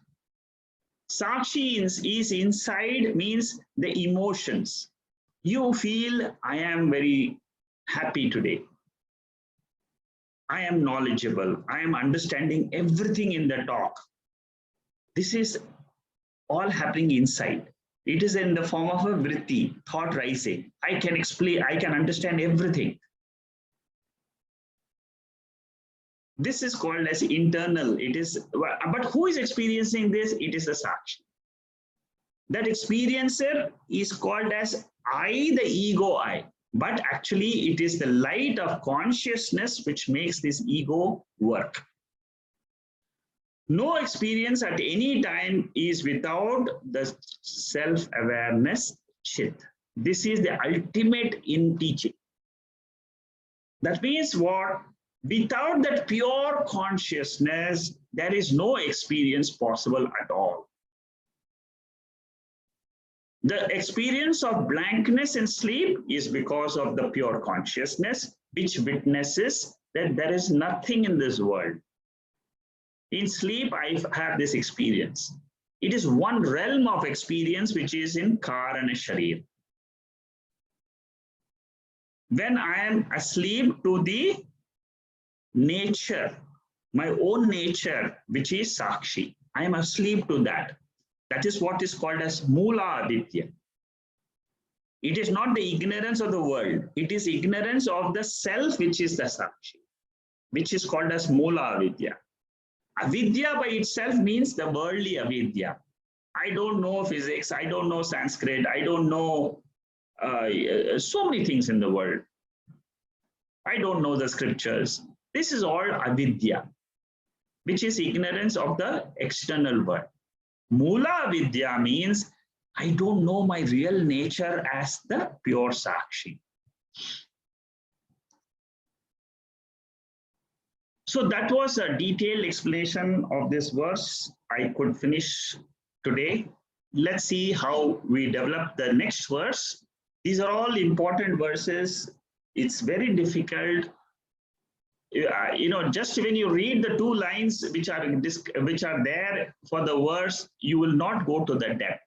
[SPEAKER 1] Sakshi is inside, means the emotions. You feel, I am very happy today. I am knowledgeable. I am understanding everything in the talk. This is all happening inside. It is in the form of a vritti, thought rising. I can explain, I can understand everything. This is called as internal. It is, but who is experiencing this? It is the Sakshi. That experiencer is called as I, the ego I. But actually, it is the light of consciousness which makes this ego work. No experience at any time is without the self-awareness chit. This is the ultimate in teaching. That means what? Without that pure consciousness, there is no experience possible at all. The experience of blankness in sleep is because of the pure consciousness, which witnesses that there is nothing in this world. In sleep, I have this experience. It is one realm of experience which is in Karana Sharir. When I am asleep to the nature, my own nature, which is Sakshi, I am asleep to that. That is what is called as Mula Aditya. It is not the ignorance of the world. It is ignorance of the self, which is the Sakshi, which is called as Mula Avidya. Avidya by itself means the worldly avidya. I don't know physics. I don't know Sanskrit. I don't know so many things in the world. I don't know the scriptures. This is all avidya, which is ignorance of the external world. Mula Vidya means I don't know my real nature as the pure Sakshi. So that was a detailed explanation of this verse. I could finish today. Let's see how we develop the next verse. These are all important verses. It's very difficult. just when you read the two lines which are there for the verse, you will not go to the depth.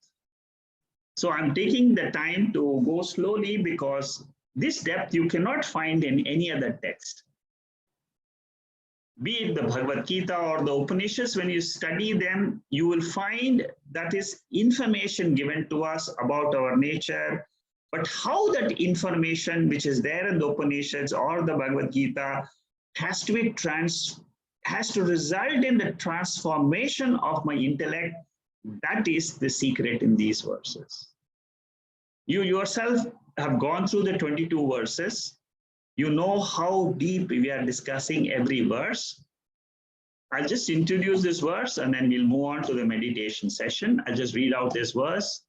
[SPEAKER 1] So I'm taking the time to go slowly because this depth you cannot find in any other text. Be it the Bhagavad Gita or the Upanishads, when you study them, you will find that is information given to us about our nature. But how that information which is there in the Upanishads or the Bhagavad Gita has to result in the transformation of my intellect, that is the secret in these verses. You yourself have gone through the 22 verses. You know how deep we are discussing every verse. I'll just introduce this verse and then we'll move on to the meditation session. I'll just read out this verse.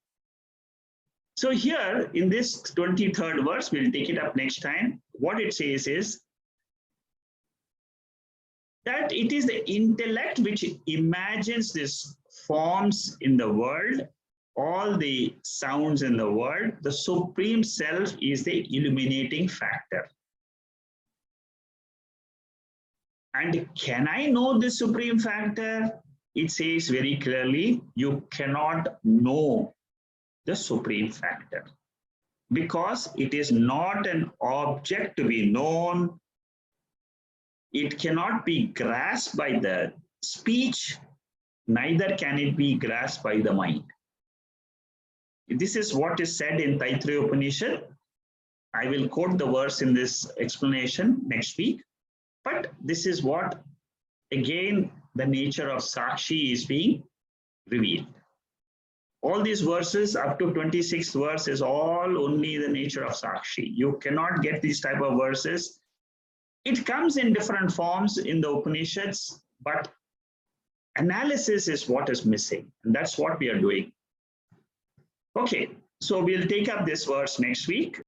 [SPEAKER 1] So here in this 23rd verse, we'll take it up next time. What it says is that it is the intellect which imagines these forms in the world, all the sounds in the world. The supreme self is the illuminating factor. And can I know the supreme factor? It says very clearly, you cannot know the supreme factor because it is not an object to be known. It cannot be grasped by the speech, neither can it be grasped by the mind. This is what is said in Taittiriya Upanishad. I will quote the verse in this explanation next week. But this is what, again, the nature of Sakshi is being revealed. All these verses up to 26th verse is all only the nature of Sakshi. You cannot get these type of verses. It comes in different forms in the Upanishads, but analysis is what is missing. And that's what we are doing. Okay, so we'll take up this verse next week.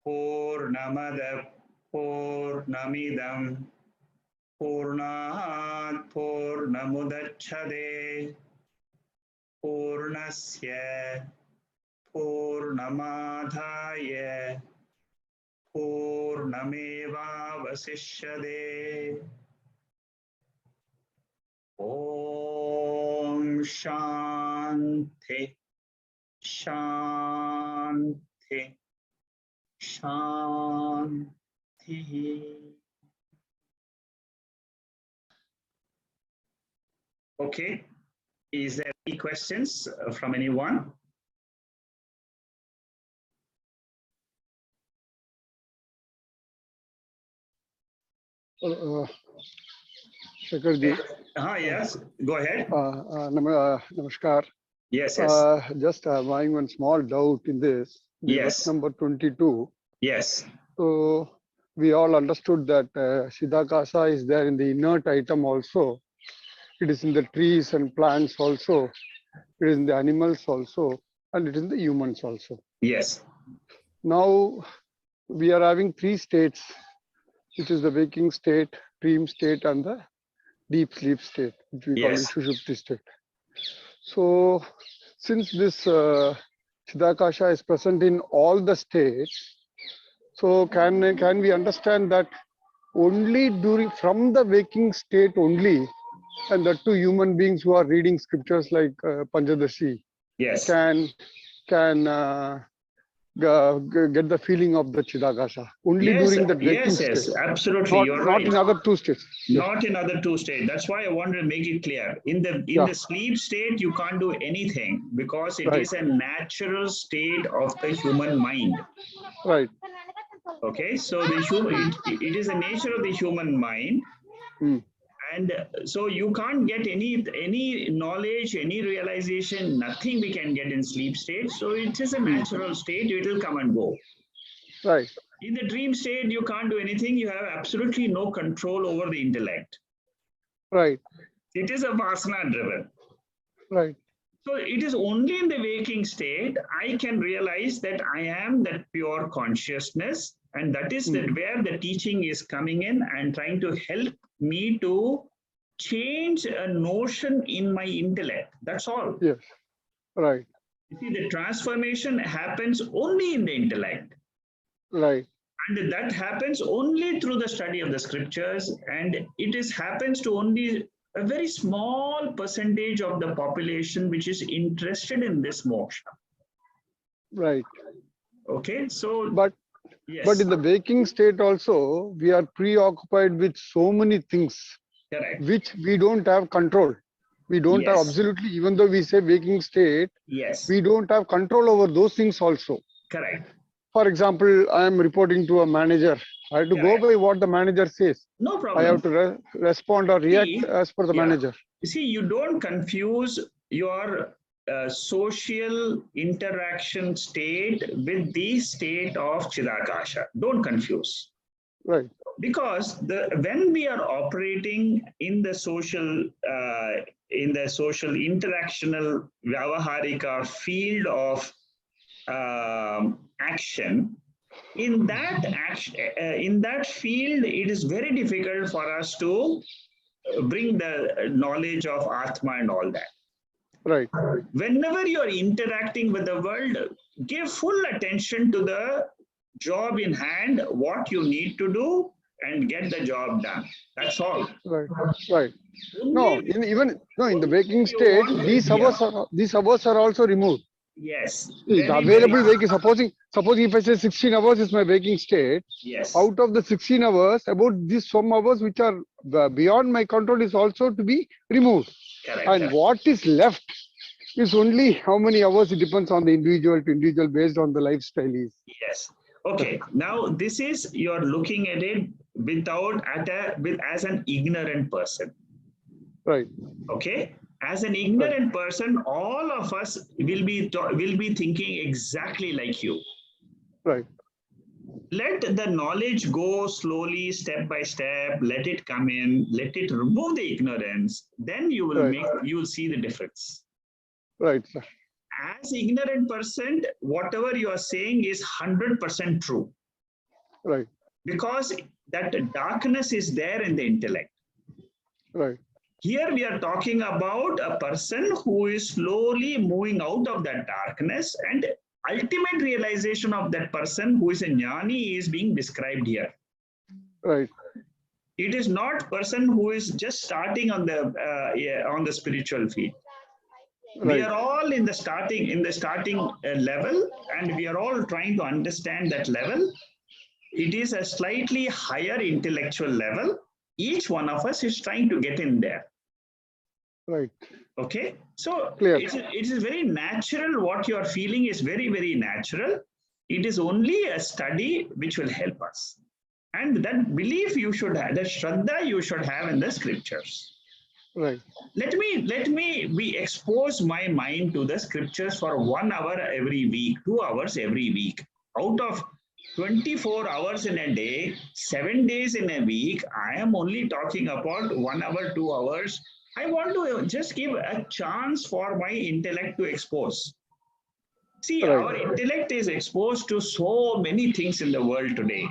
[SPEAKER 1] Purnamada Purnamidam Purnat Purnamudachade Purnasya Purnamadhaya Purnameva Vasishyade. Om Shanti Shanti Shanti. Okay, is there any questions from anyone?
[SPEAKER 2] Shekharji.
[SPEAKER 1] Yes, go ahead.
[SPEAKER 2] Namaskar.
[SPEAKER 1] Yes, yes.
[SPEAKER 2] Just having one small doubt in this.
[SPEAKER 1] Yes.
[SPEAKER 2] Verse number 22.
[SPEAKER 1] Yes.
[SPEAKER 2] So we all understood that Siddhakasa is there in the inert item also. It is in the trees and plants also. It is in the animals also. And it is in the humans also.
[SPEAKER 1] Yes.
[SPEAKER 2] Now we are having three states, which is the waking state, dream state, and the deep sleep state, which we call Sushupti state. So, since this Siddhakasha is present in all the states, so can we understand that only from the waking state only, and that to human beings who are reading scriptures like Panchadasi, can get the feeling of the Siddhakasha only during the waking state.
[SPEAKER 1] Yes, absolutely. You're right.
[SPEAKER 2] Not in other two states.
[SPEAKER 1] Not in other two states. That's why I wanted to make it clear. In the sleep state, you can't do anything because it is a natural state of the human mind.
[SPEAKER 2] Right.
[SPEAKER 1] Okay, so it is the nature of the human mind. And so you can't get any knowledge, any realization, nothing we can get in sleep state. So it is a natural state, it will come and go.
[SPEAKER 2] Right.
[SPEAKER 1] In the dream state, you can't do anything. You have absolutely no control over the intellect.
[SPEAKER 2] Right.
[SPEAKER 1] It is a vasana driven.
[SPEAKER 2] Right.
[SPEAKER 1] So it is only in the waking state I can realize that I am that pure consciousness, and that is where the teaching is coming in and trying to help me to change a notion in my intellect. That's all.
[SPEAKER 2] Yes. Right.
[SPEAKER 1] You see, the transformation happens only in the intellect.
[SPEAKER 2] Right.
[SPEAKER 1] And that happens only through the study of the scriptures, and happens to only a very small percentage of the population which is interested in this moksha.
[SPEAKER 2] Right.
[SPEAKER 1] Okay, so
[SPEAKER 2] But
[SPEAKER 1] yes,
[SPEAKER 2] in the waking state also, we are preoccupied with so many things
[SPEAKER 1] correct.
[SPEAKER 2] which we don't have control. We don't have
[SPEAKER 1] Yes.
[SPEAKER 2] absolutely, even though we say waking state,
[SPEAKER 1] Yes,
[SPEAKER 2] we don't have control over those things also.
[SPEAKER 1] correct.
[SPEAKER 2] For example, I am reporting to a manager. I have to go
[SPEAKER 1] Correct.
[SPEAKER 2] by what the manager says.
[SPEAKER 1] No
[SPEAKER 2] I
[SPEAKER 1] problem.
[SPEAKER 2] have to respond or react
[SPEAKER 1] See,
[SPEAKER 2] as per the
[SPEAKER 1] yeah.
[SPEAKER 2] manager.
[SPEAKER 1] You see, you don't confuse your social interaction state with the state of Chidakasha. Don't confuse.
[SPEAKER 2] Right.
[SPEAKER 1] Because when we are operating in the social interactional vyavaharika field of action, in that field, it is very difficult for us to bring the knowledge of Atma and all that.
[SPEAKER 2] Right.
[SPEAKER 1] Whenever you are interacting with the world, give full attention to the job in hand, what you need to do, and get the job done. That's all.
[SPEAKER 2] Right. Right.
[SPEAKER 1] Only
[SPEAKER 2] In the waking state, these hours are also removed.
[SPEAKER 1] Yes.
[SPEAKER 2] See, the available waking, supposing if I say 16 hours is my waking state,
[SPEAKER 1] yes.
[SPEAKER 2] Out of the 16 hours, about these some hours which are beyond my control is also to be removed.
[SPEAKER 1] Correct,
[SPEAKER 2] and
[SPEAKER 1] correct.
[SPEAKER 2] What is left is only how many hours. It depends on the individual to individual based on the lifestyle is.
[SPEAKER 1] Yes. Okay. Now this is, you're looking at it as an ignorant person.
[SPEAKER 2] Right.
[SPEAKER 1] Okay. As an ignorant person, all of us will be thinking exactly like you.
[SPEAKER 2] Right.
[SPEAKER 1] Let the knowledge go slowly, step by step. Let it come in. Let it remove the ignorance. Then you will you'll see the difference.
[SPEAKER 2] Right, sir.
[SPEAKER 1] As ignorant person, whatever you are saying is 100% true.
[SPEAKER 2] Right.
[SPEAKER 1] Because that darkness is there in the intellect.
[SPEAKER 2] Right.
[SPEAKER 1] Here we are talking about a person who is slowly moving out of that darkness, and ultimate realization of that person who is a jnani is being described here.
[SPEAKER 2] Right.
[SPEAKER 1] It is not person who is just starting on the spiritual field. Right. We are all in the starting level, and we are all trying to understand that level. It is a slightly higher intellectual level. Each one of us is trying to get in there.
[SPEAKER 2] Right.
[SPEAKER 1] Okay. So
[SPEAKER 2] Clear.
[SPEAKER 1] It is very natural. What you are feeling is very, very natural. It is only a study which will help us. And that belief you should have, that shraddha you should have in the scriptures.
[SPEAKER 2] Right.
[SPEAKER 1] Let me expose my mind to the scriptures for 1 hour every week, 2 hours every week. Out of 24 hours in a day, 7 days in a week, I am only talking about 1 hour, 2 hours. I want to just give a chance for my intellect to expose. See,
[SPEAKER 2] right.
[SPEAKER 1] Our intellect is exposed to so many things in the world today.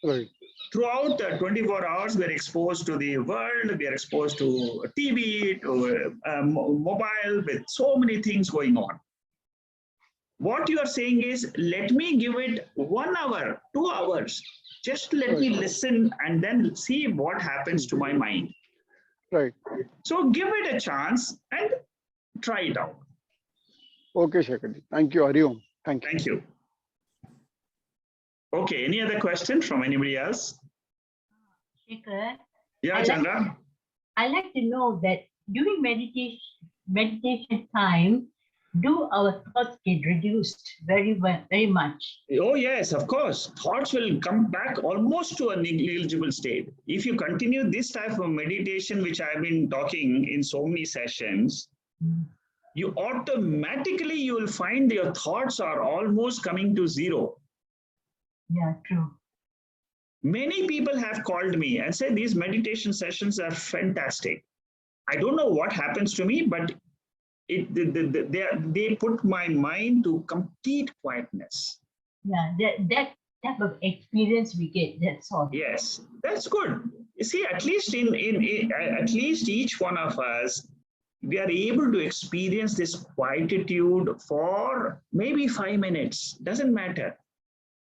[SPEAKER 2] Right.
[SPEAKER 1] Throughout the 24 hours, we're exposed to the world, we are exposed to TV, to mobile, with so many things going on. What you are saying is, let me give it 1 hour, 2 hours. Just let me listen and then see what happens to my mind.
[SPEAKER 2] Right.
[SPEAKER 1] So give it a chance and try it out.
[SPEAKER 2] Okay, Shekharji. Thank you, Hari Om. Thank you.
[SPEAKER 1] Thank you. Okay, any other questions from anybody else?
[SPEAKER 3] Shekhar,
[SPEAKER 1] Yeah, Chandra.
[SPEAKER 3] I like to know that during meditation time, do our thoughts get reduced very much?
[SPEAKER 1] Oh yes, of course. Thoughts will come back almost to a negligible state. If you continue this type of meditation, which I've been talking in so many sessions, you automatically will find your thoughts are almost coming to zero.
[SPEAKER 3] Yeah, true.
[SPEAKER 1] Many people have called me and said these meditation sessions are fantastic. I don't know what happens to me, but they put my mind to complete quietness.
[SPEAKER 3] Yeah, that type of experience we get, that's all.
[SPEAKER 1] Yes, that's good. You see, at least at least each one of us, we are able to experience this quietude for maybe 5 minutes, doesn't matter.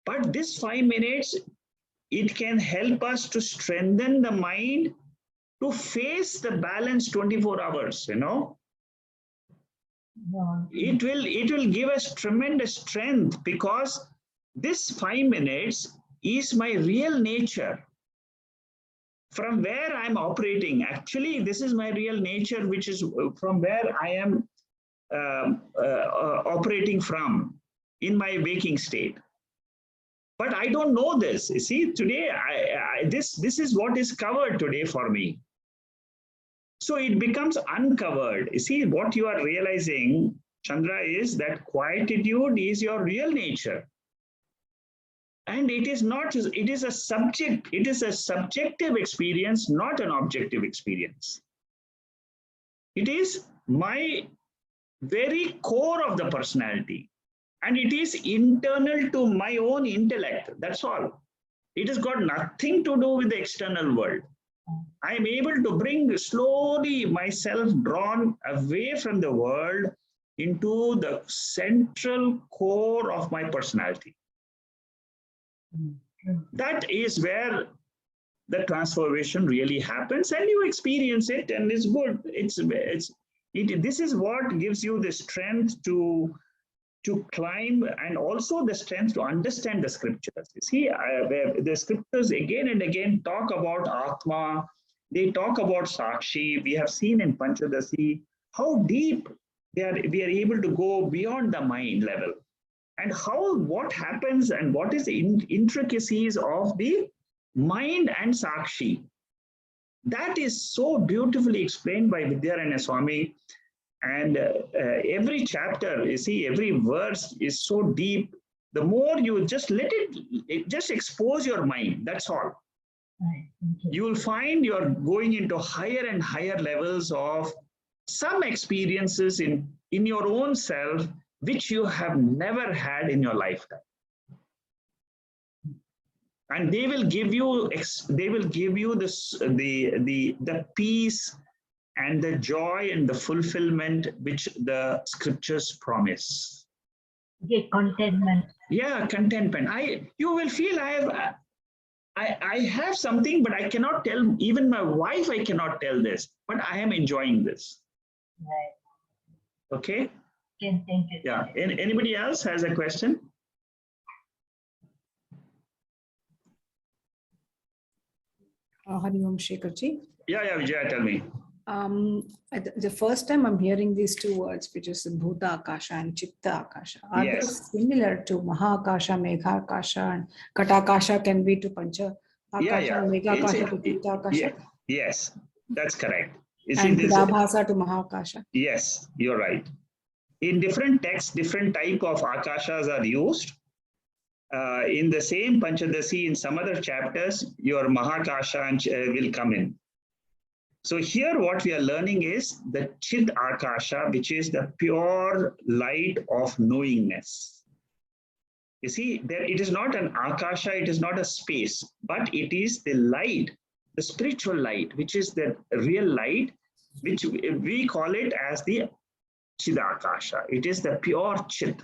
[SPEAKER 1] But this 5 minutes, it can help us to strengthen the mind to face the balance 24 hours, you know. It will give us tremendous strength, because this 5 minutes is my real nature. From where I'm operating, actually, this is my real nature, which is from where I am operating from in my waking state. But I don't know this. You see, today, this is what is covered today for me. So it becomes uncovered. You see, what you are realizing, Chandra, is that quietude is your real nature. And it is not, it is a subjective experience, not an objective experience. It is my very core of the personality. And it is internal to my own intellect. That's all. It has got nothing to do with the external world. I am able to bring slowly myself drawn away from the world into the central core of my personality. That is where the transformation really happens, and you experience it, and it's good. This is what gives you the strength to climb, and also the strength to understand the scriptures. You see, the scriptures again and again talk about Atma. They talk about Sakshi. We have seen in Panchadasi how deep we are able to go beyond the mind level, and what happens and what is the intricacies of the mind and Sakshi. That is so beautifully explained by Vidyaranya Swami. And every chapter, you see, every verse is so deep. The more you just let it just expose your mind, that's all.
[SPEAKER 3] Right.
[SPEAKER 1] You will find you're going into higher and higher levels of some experiences in your own self, which you have never had in your lifetime. And they will give you the peace and the joy and the fulfillment which the scriptures promise.
[SPEAKER 3] Yeah, contentment.
[SPEAKER 1] Yeah, contentment. You will feel I have something, but I cannot tell, even my wife, I cannot tell this, but I am enjoying this.
[SPEAKER 3] Right.
[SPEAKER 1] Okay?
[SPEAKER 3] Thank you.
[SPEAKER 1] Yeah. Anybody else has a question?
[SPEAKER 4] Hari Om Shekharji.
[SPEAKER 1] Yeah, Vijaya, tell me.
[SPEAKER 4] The first time I'm hearing these two words, which is Bhuta Akasha and Chitta Akasha, are they similar to Maha Akasha, Megha Akasha, and Kata Akasha can be to Pancha Akasha, Megha Akasha to Chitta Akasha?
[SPEAKER 1] Yes, that's correct.
[SPEAKER 4] And Prabhasa to Maha Akasha?
[SPEAKER 1] Yes, you're right. In different texts, different type of Akashas are used. In the same Panchadasi, in some other chapters, your Mahakasha will come in. So here what we are learning is the Chid Akasha, which is the pure light of knowingness. You see, it is not an Akasha, it is not a space, but it is the light, the spiritual light, which is the real light, which we call it as the Chid Akasha. It is the pure Chid.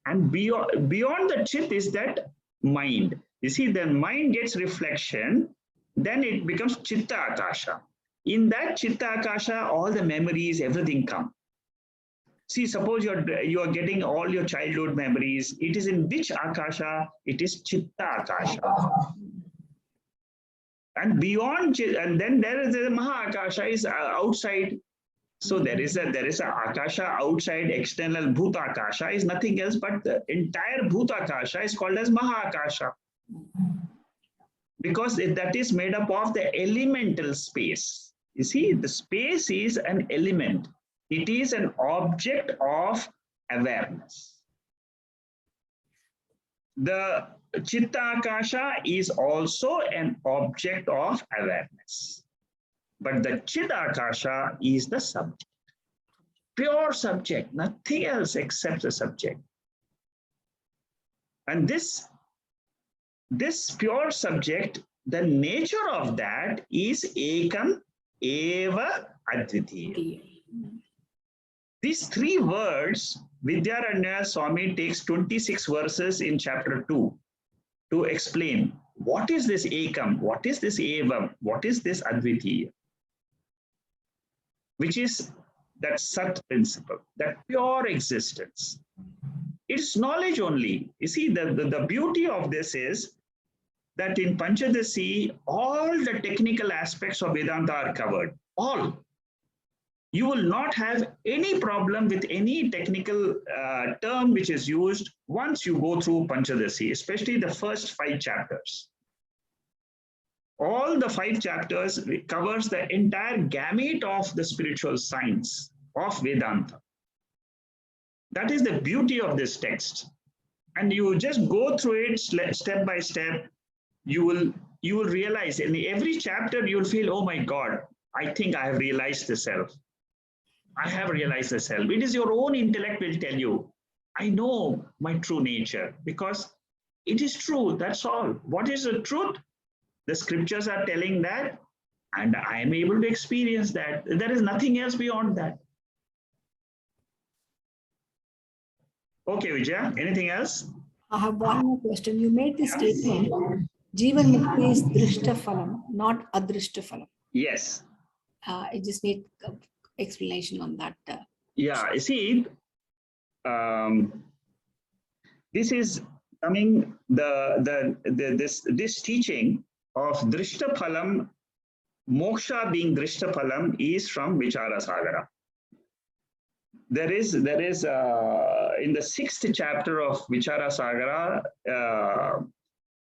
[SPEAKER 1] And beyond the Chit is that mind. You see, the mind gets reflection, then it becomes Chitta Akasha. In that Chitta Akasha, all the memories, everything come. See, suppose you are getting all your childhood memories. It is in which Akasha? It is Chitta Akasha. And beyond, and then there is the Maha Akasha is outside. So there is a Akasha outside, external Bhuta Akasha is nothing else but the entire Bhuta Akasha is called as Maha Akasha. Because that is made up of the elemental space. You see, the space is an element. It is an object of awareness. The Chitta Akasha is also an object of awareness. But the Chid Akasha is the subject. Pure subject, nothing else except the subject. And this pure subject the nature of that is ekam eva advitiya. These three words, Vidyaranya Swami takes 26 verses in chapter 2 to explain what is this ekam, what is this evam, what is this advitiya, which is that sat principle, that pure existence. It's knowledge only. You see, the beauty of this is that in Panchadasi, all the technical aspects of Vedanta are covered. All. You will not have any problem with any technical term which is used once you go through Panchadasi, especially the first 5 chapters. All the 5 chapters covers the entire gamut of the spiritual science of Vedanta. That is the beauty of this text. And you just go through it step by step. You will realize in every chapter, you will feel, oh my God, I think I have realized the self. I have realized the self. It is your own intellect will tell you, I know my true nature, because it is true, that's all. What is the truth? The scriptures are telling that, and I am able to experience that. There is nothing else beyond that. Okay, Vijaya, anything else?
[SPEAKER 4] I have one more question. You made this statement, Jivan Mukti is Drishta Phalam, not Adrishta Phalam.
[SPEAKER 1] Yes.
[SPEAKER 4] I just need explanation on that.
[SPEAKER 1] Yeah, you see, this is coming, this teaching of Drishta Phalam, moksha being Drishta Phalam is from Vichara Sagara. There is in the 6th chapter of Vichara Sagara,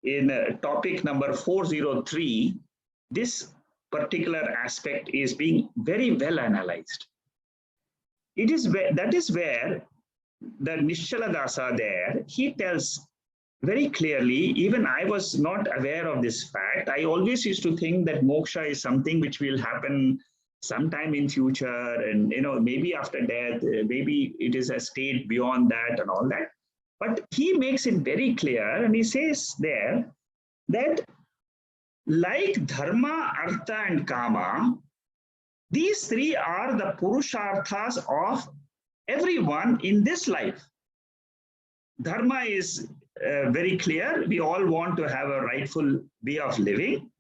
[SPEAKER 1] in topic number 403, this particular aspect is being very well analyzed. It is that is where the Nishala Dasa there, he tells very clearly, even I was not aware of this fact. I always used to think that moksha is something which will happen sometime in future, and maybe after death, maybe it is a state beyond that and all that. But he makes it very clear, and he says there that like dharma, artha, and kama, these 3 are the purusharthas of everyone in this life. Dharma is very clear. We all want to have a rightful way of living,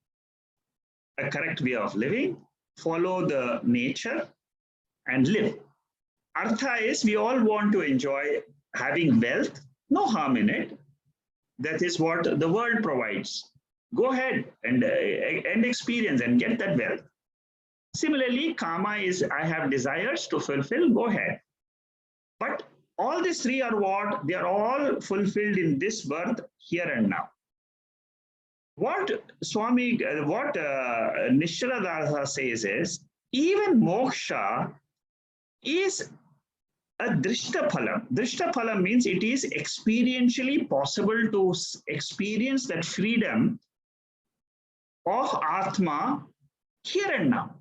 [SPEAKER 1] a correct way of living, follow the nature and live. Artha is we all want to enjoy having wealth, no harm in it. That is what the world provides. Go ahead and experience and get that wealth. Similarly, kama is I have desires to fulfill, go ahead. But all these 3 are what? They are all fulfilled in this birth, here and now. What Nishala Dasa says is, even moksha is a drishta phalam. Drishta phalam means it is experientially possible to experience that freedom of Atma here and now.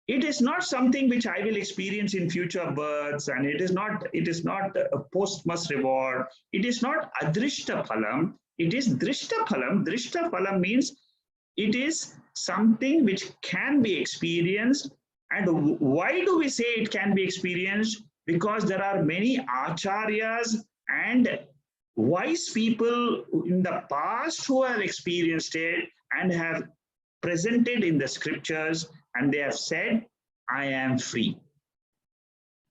[SPEAKER 1] It is not something which I will experience in future births, and it is not a posthumous reward. It is not adrishta phalam. It is drishta phalam. Drishta phalam means it is something which can be experienced. And why do we say it can be experienced? Because there are many acharyas and wise people in the past who have experienced it and have presented in the scriptures, and they have said, I am free.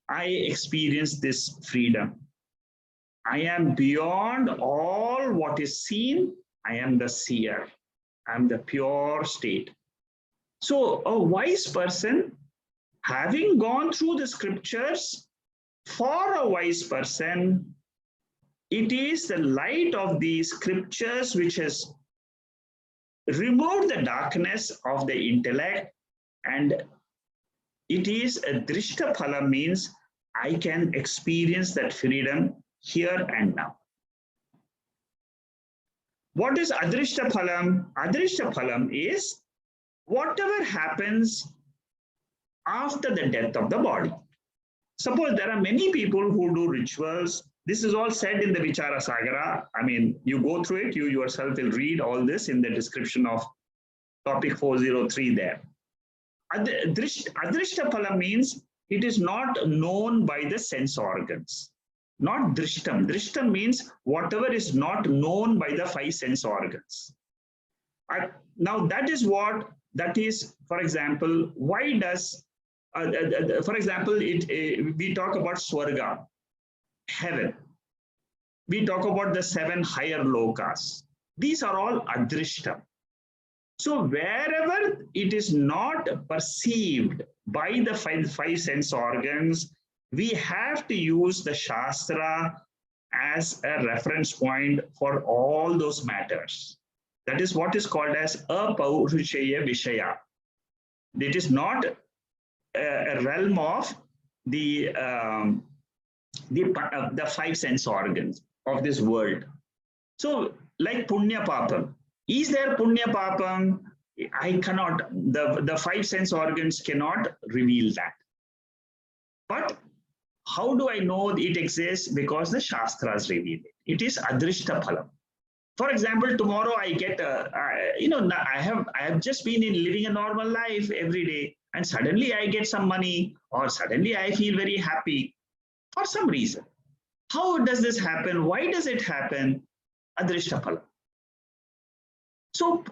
[SPEAKER 1] I experience this freedom. I am beyond all what is seen. I am the seer. I am the pure state. So a wise person, having gone through the scriptures, for a wise person, it is the light of the scriptures which has removed the darkness of the intellect, and it is a drishta phala, means I can experience that freedom here and now. What is adrishta phalam? Adrishta phalam is whatever happens after the death of the body. Suppose there are many people who do rituals, This is all said in the Vichara Sagara. I mean, you go through it, you yourself will read all this in the description of topic 403 there. Adrishta phala means it is not known by the sense organs. Not drishtam. Drishtam means whatever is not known by the 5 sense organs. Now that is what, that is, for example, why does, for example, we talk about Swarga, heaven. We talk about the 7 higher lokas. These are all adrishtam. So wherever it is not perceived by the five sense organs, we have to use the Shastra as a reference point for all those matters. That is what is called as apaurushaya vishaya. It is not a realm of the 5 sense organs of this world. So like punya papam. Is there punya papam? I cannot, the 5 sense organs cannot reveal that. But how do I know it exists? Because the Shastras reveal it. It is adrishta phalam. For example, tomorrow I get I have just been living a normal life every day, and suddenly I get some money, or suddenly I feel very happy for some reason. How does this happen? Why does it happen? Adrishta phalam. So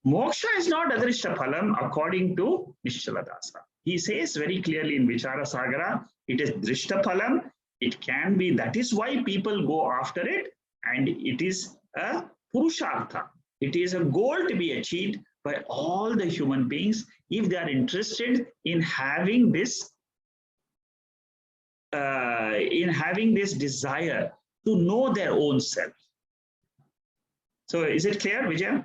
[SPEAKER 1] moksha is not adrishta phalam according to Nischala Dasa. He says very clearly in Vichara Sagara, it is drishta phalam. It can be, that is why people go after it, and it is a purushartha. It is a goal to be achieved by all the human beings if they are interested in having this desire to know their own self. So is it clear, Vijay?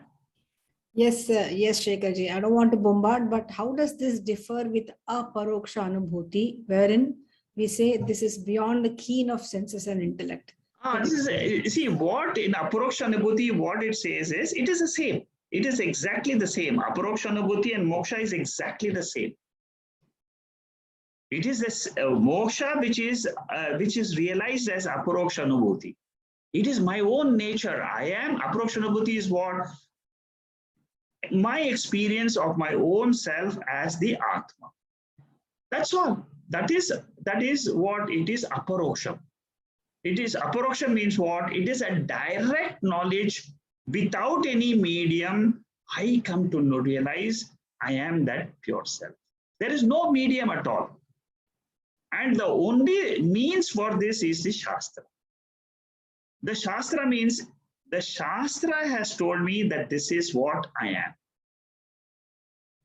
[SPEAKER 4] Yes, yes, Shekharji. I don't want to bombard, but how does this differ with aparoksha anubhuti, wherein we say this is beyond the keen of senses and intellect?
[SPEAKER 1] This is, see, what in aparoksha anubhuti, what it says is, it is the same. It is exactly the same. Aparoksha anubhuti and moksha is exactly the same. It is this moksha which is realized as aparoksha anubhuti. It is my own nature. I am, aparoksha anubhuti is what? My experience of my own self as the Atma. That's all. That is what it is, aparoksha. It is, aparoksha means what? It is a direct knowledge without any medium. I come to realize I am that pure self. There is no medium at all. And the only means for this is the Shastra. The Shastra means the Shastra has told me that this is what I am.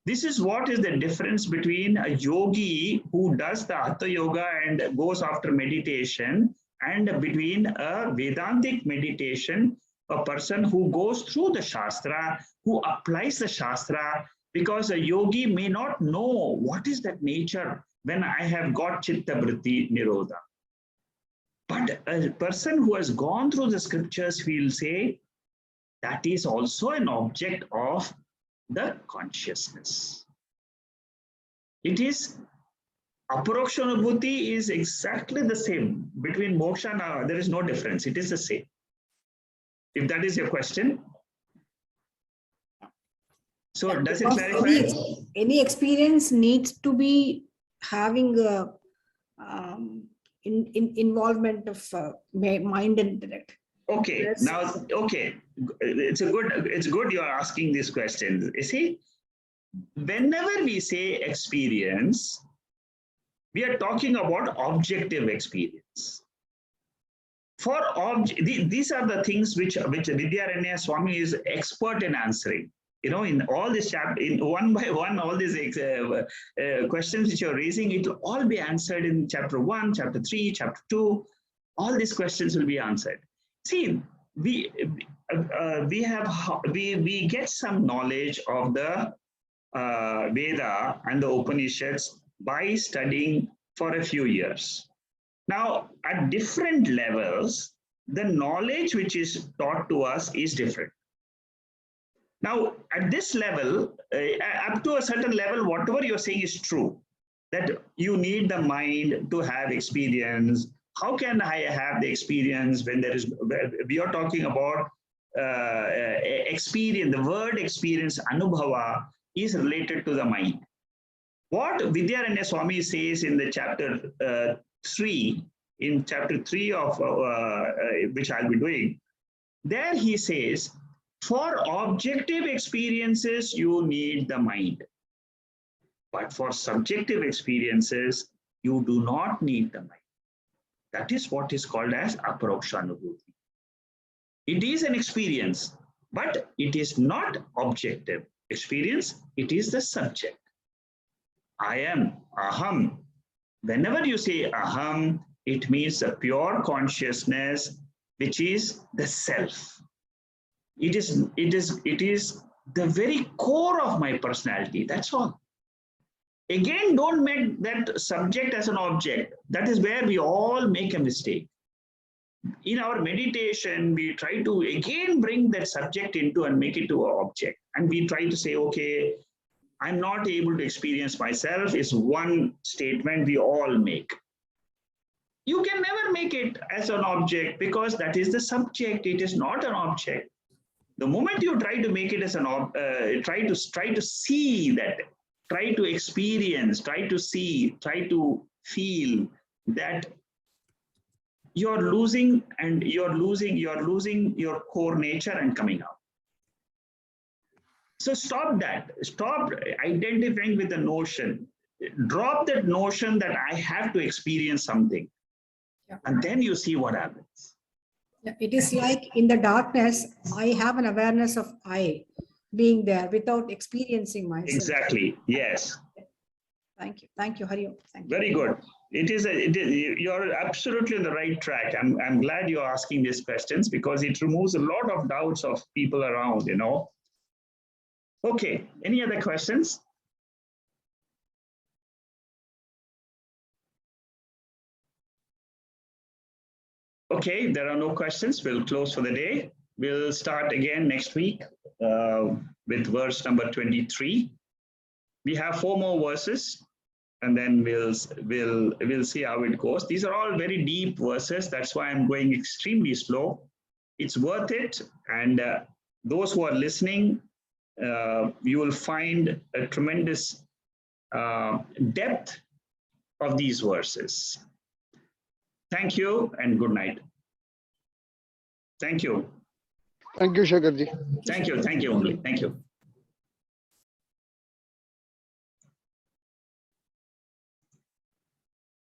[SPEAKER 1] This is what is the difference between a yogi who does the Hatha Yoga and goes after meditation, and between a Vedantic meditation, a person who goes through the Shastra, who applies the Shastra, because a yogi may not know what is that nature when I have got Chitta Vritti Nirodha. But a person who has gone through the scriptures will say that is also an object of the consciousness. It is, aparoksha anubhuti is exactly the same. Between moksha and there is no difference. It is the same. If that is your question. So does it clarify?
[SPEAKER 4] Any experience needs to be having a involvement of mind and intellect.
[SPEAKER 1] Okay,
[SPEAKER 4] Yes.
[SPEAKER 1] now, okay, it's good you're asking these questions. You see, whenever we say experience, we are talking about objective experience. For these are the things which Vidyaranya Swami is expert in answering. You know, in all this chapter, in one by one, all these questions which you're raising, it will all be answered in chapter 1, chapter 3, chapter 2. All these questions will be answered. See, we get some knowledge of the Veda and the Upanishads by studying for a few years. Now, at different levels, the knowledge which is taught to us is different. Now, at this level, up to a certain level, whatever you're saying is true, that you need the mind to have experience, How can I have the experience when there is, we are talking about experience, the word experience, anubhava, is related to the mind. What Vidyaranya Swami says in the chapter 3, in chapter 3 of which I'll be doing, there he says, for objective experiences, you need the mind. But for subjective experiences, you do not need the mind. That is what is called as aparoksha anubhuti. It is an experience, but it is not objective experience. It is the subject. I am, aham. Whenever you say aham, it means the pure consciousness, which is the self. It is the very core of my personality. That's all. Again, don't make that subject as an object. That is where we all make a mistake. In our meditation, we try to again bring that subject into and make it to an object. And we try to say, okay, I'm not able to experience myself is one statement we all make. You can never make it as an object because that is the subject. It is not an object. The moment you try to make it as an try to see that, try to experience, try to see, try to feel that you're losing your core nature and coming out. So stop that. Stop identifying with the notion. Drop that notion that I have to experience something.
[SPEAKER 4] Yeah.
[SPEAKER 1] And then you see what happens.
[SPEAKER 4] Yeah, it is like in the darkness, I have an awareness of I being there without experiencing myself.
[SPEAKER 1] Exactly. Yes.
[SPEAKER 4] Thank you. Thank you, Hari Om. Thank you.
[SPEAKER 1] Very good. You're absolutely on the right track. I'm glad you're asking these questions because it removes a lot of doubts of people around, you know. Okay, any other questions? Okay, there are no questions. We'll close for the day. We'll start again next week with verse number 23. We have 4 more verses, and then we'll see how it goes. These are all very deep verses. That's why I'm going extremely slow. It's worth it, and those who are listening, you will find a tremendous depth of these verses. Thank you and good night. Thank you.
[SPEAKER 2] Thank you, Shakarji.
[SPEAKER 1] Thank you. Thank you, Only. Thank you.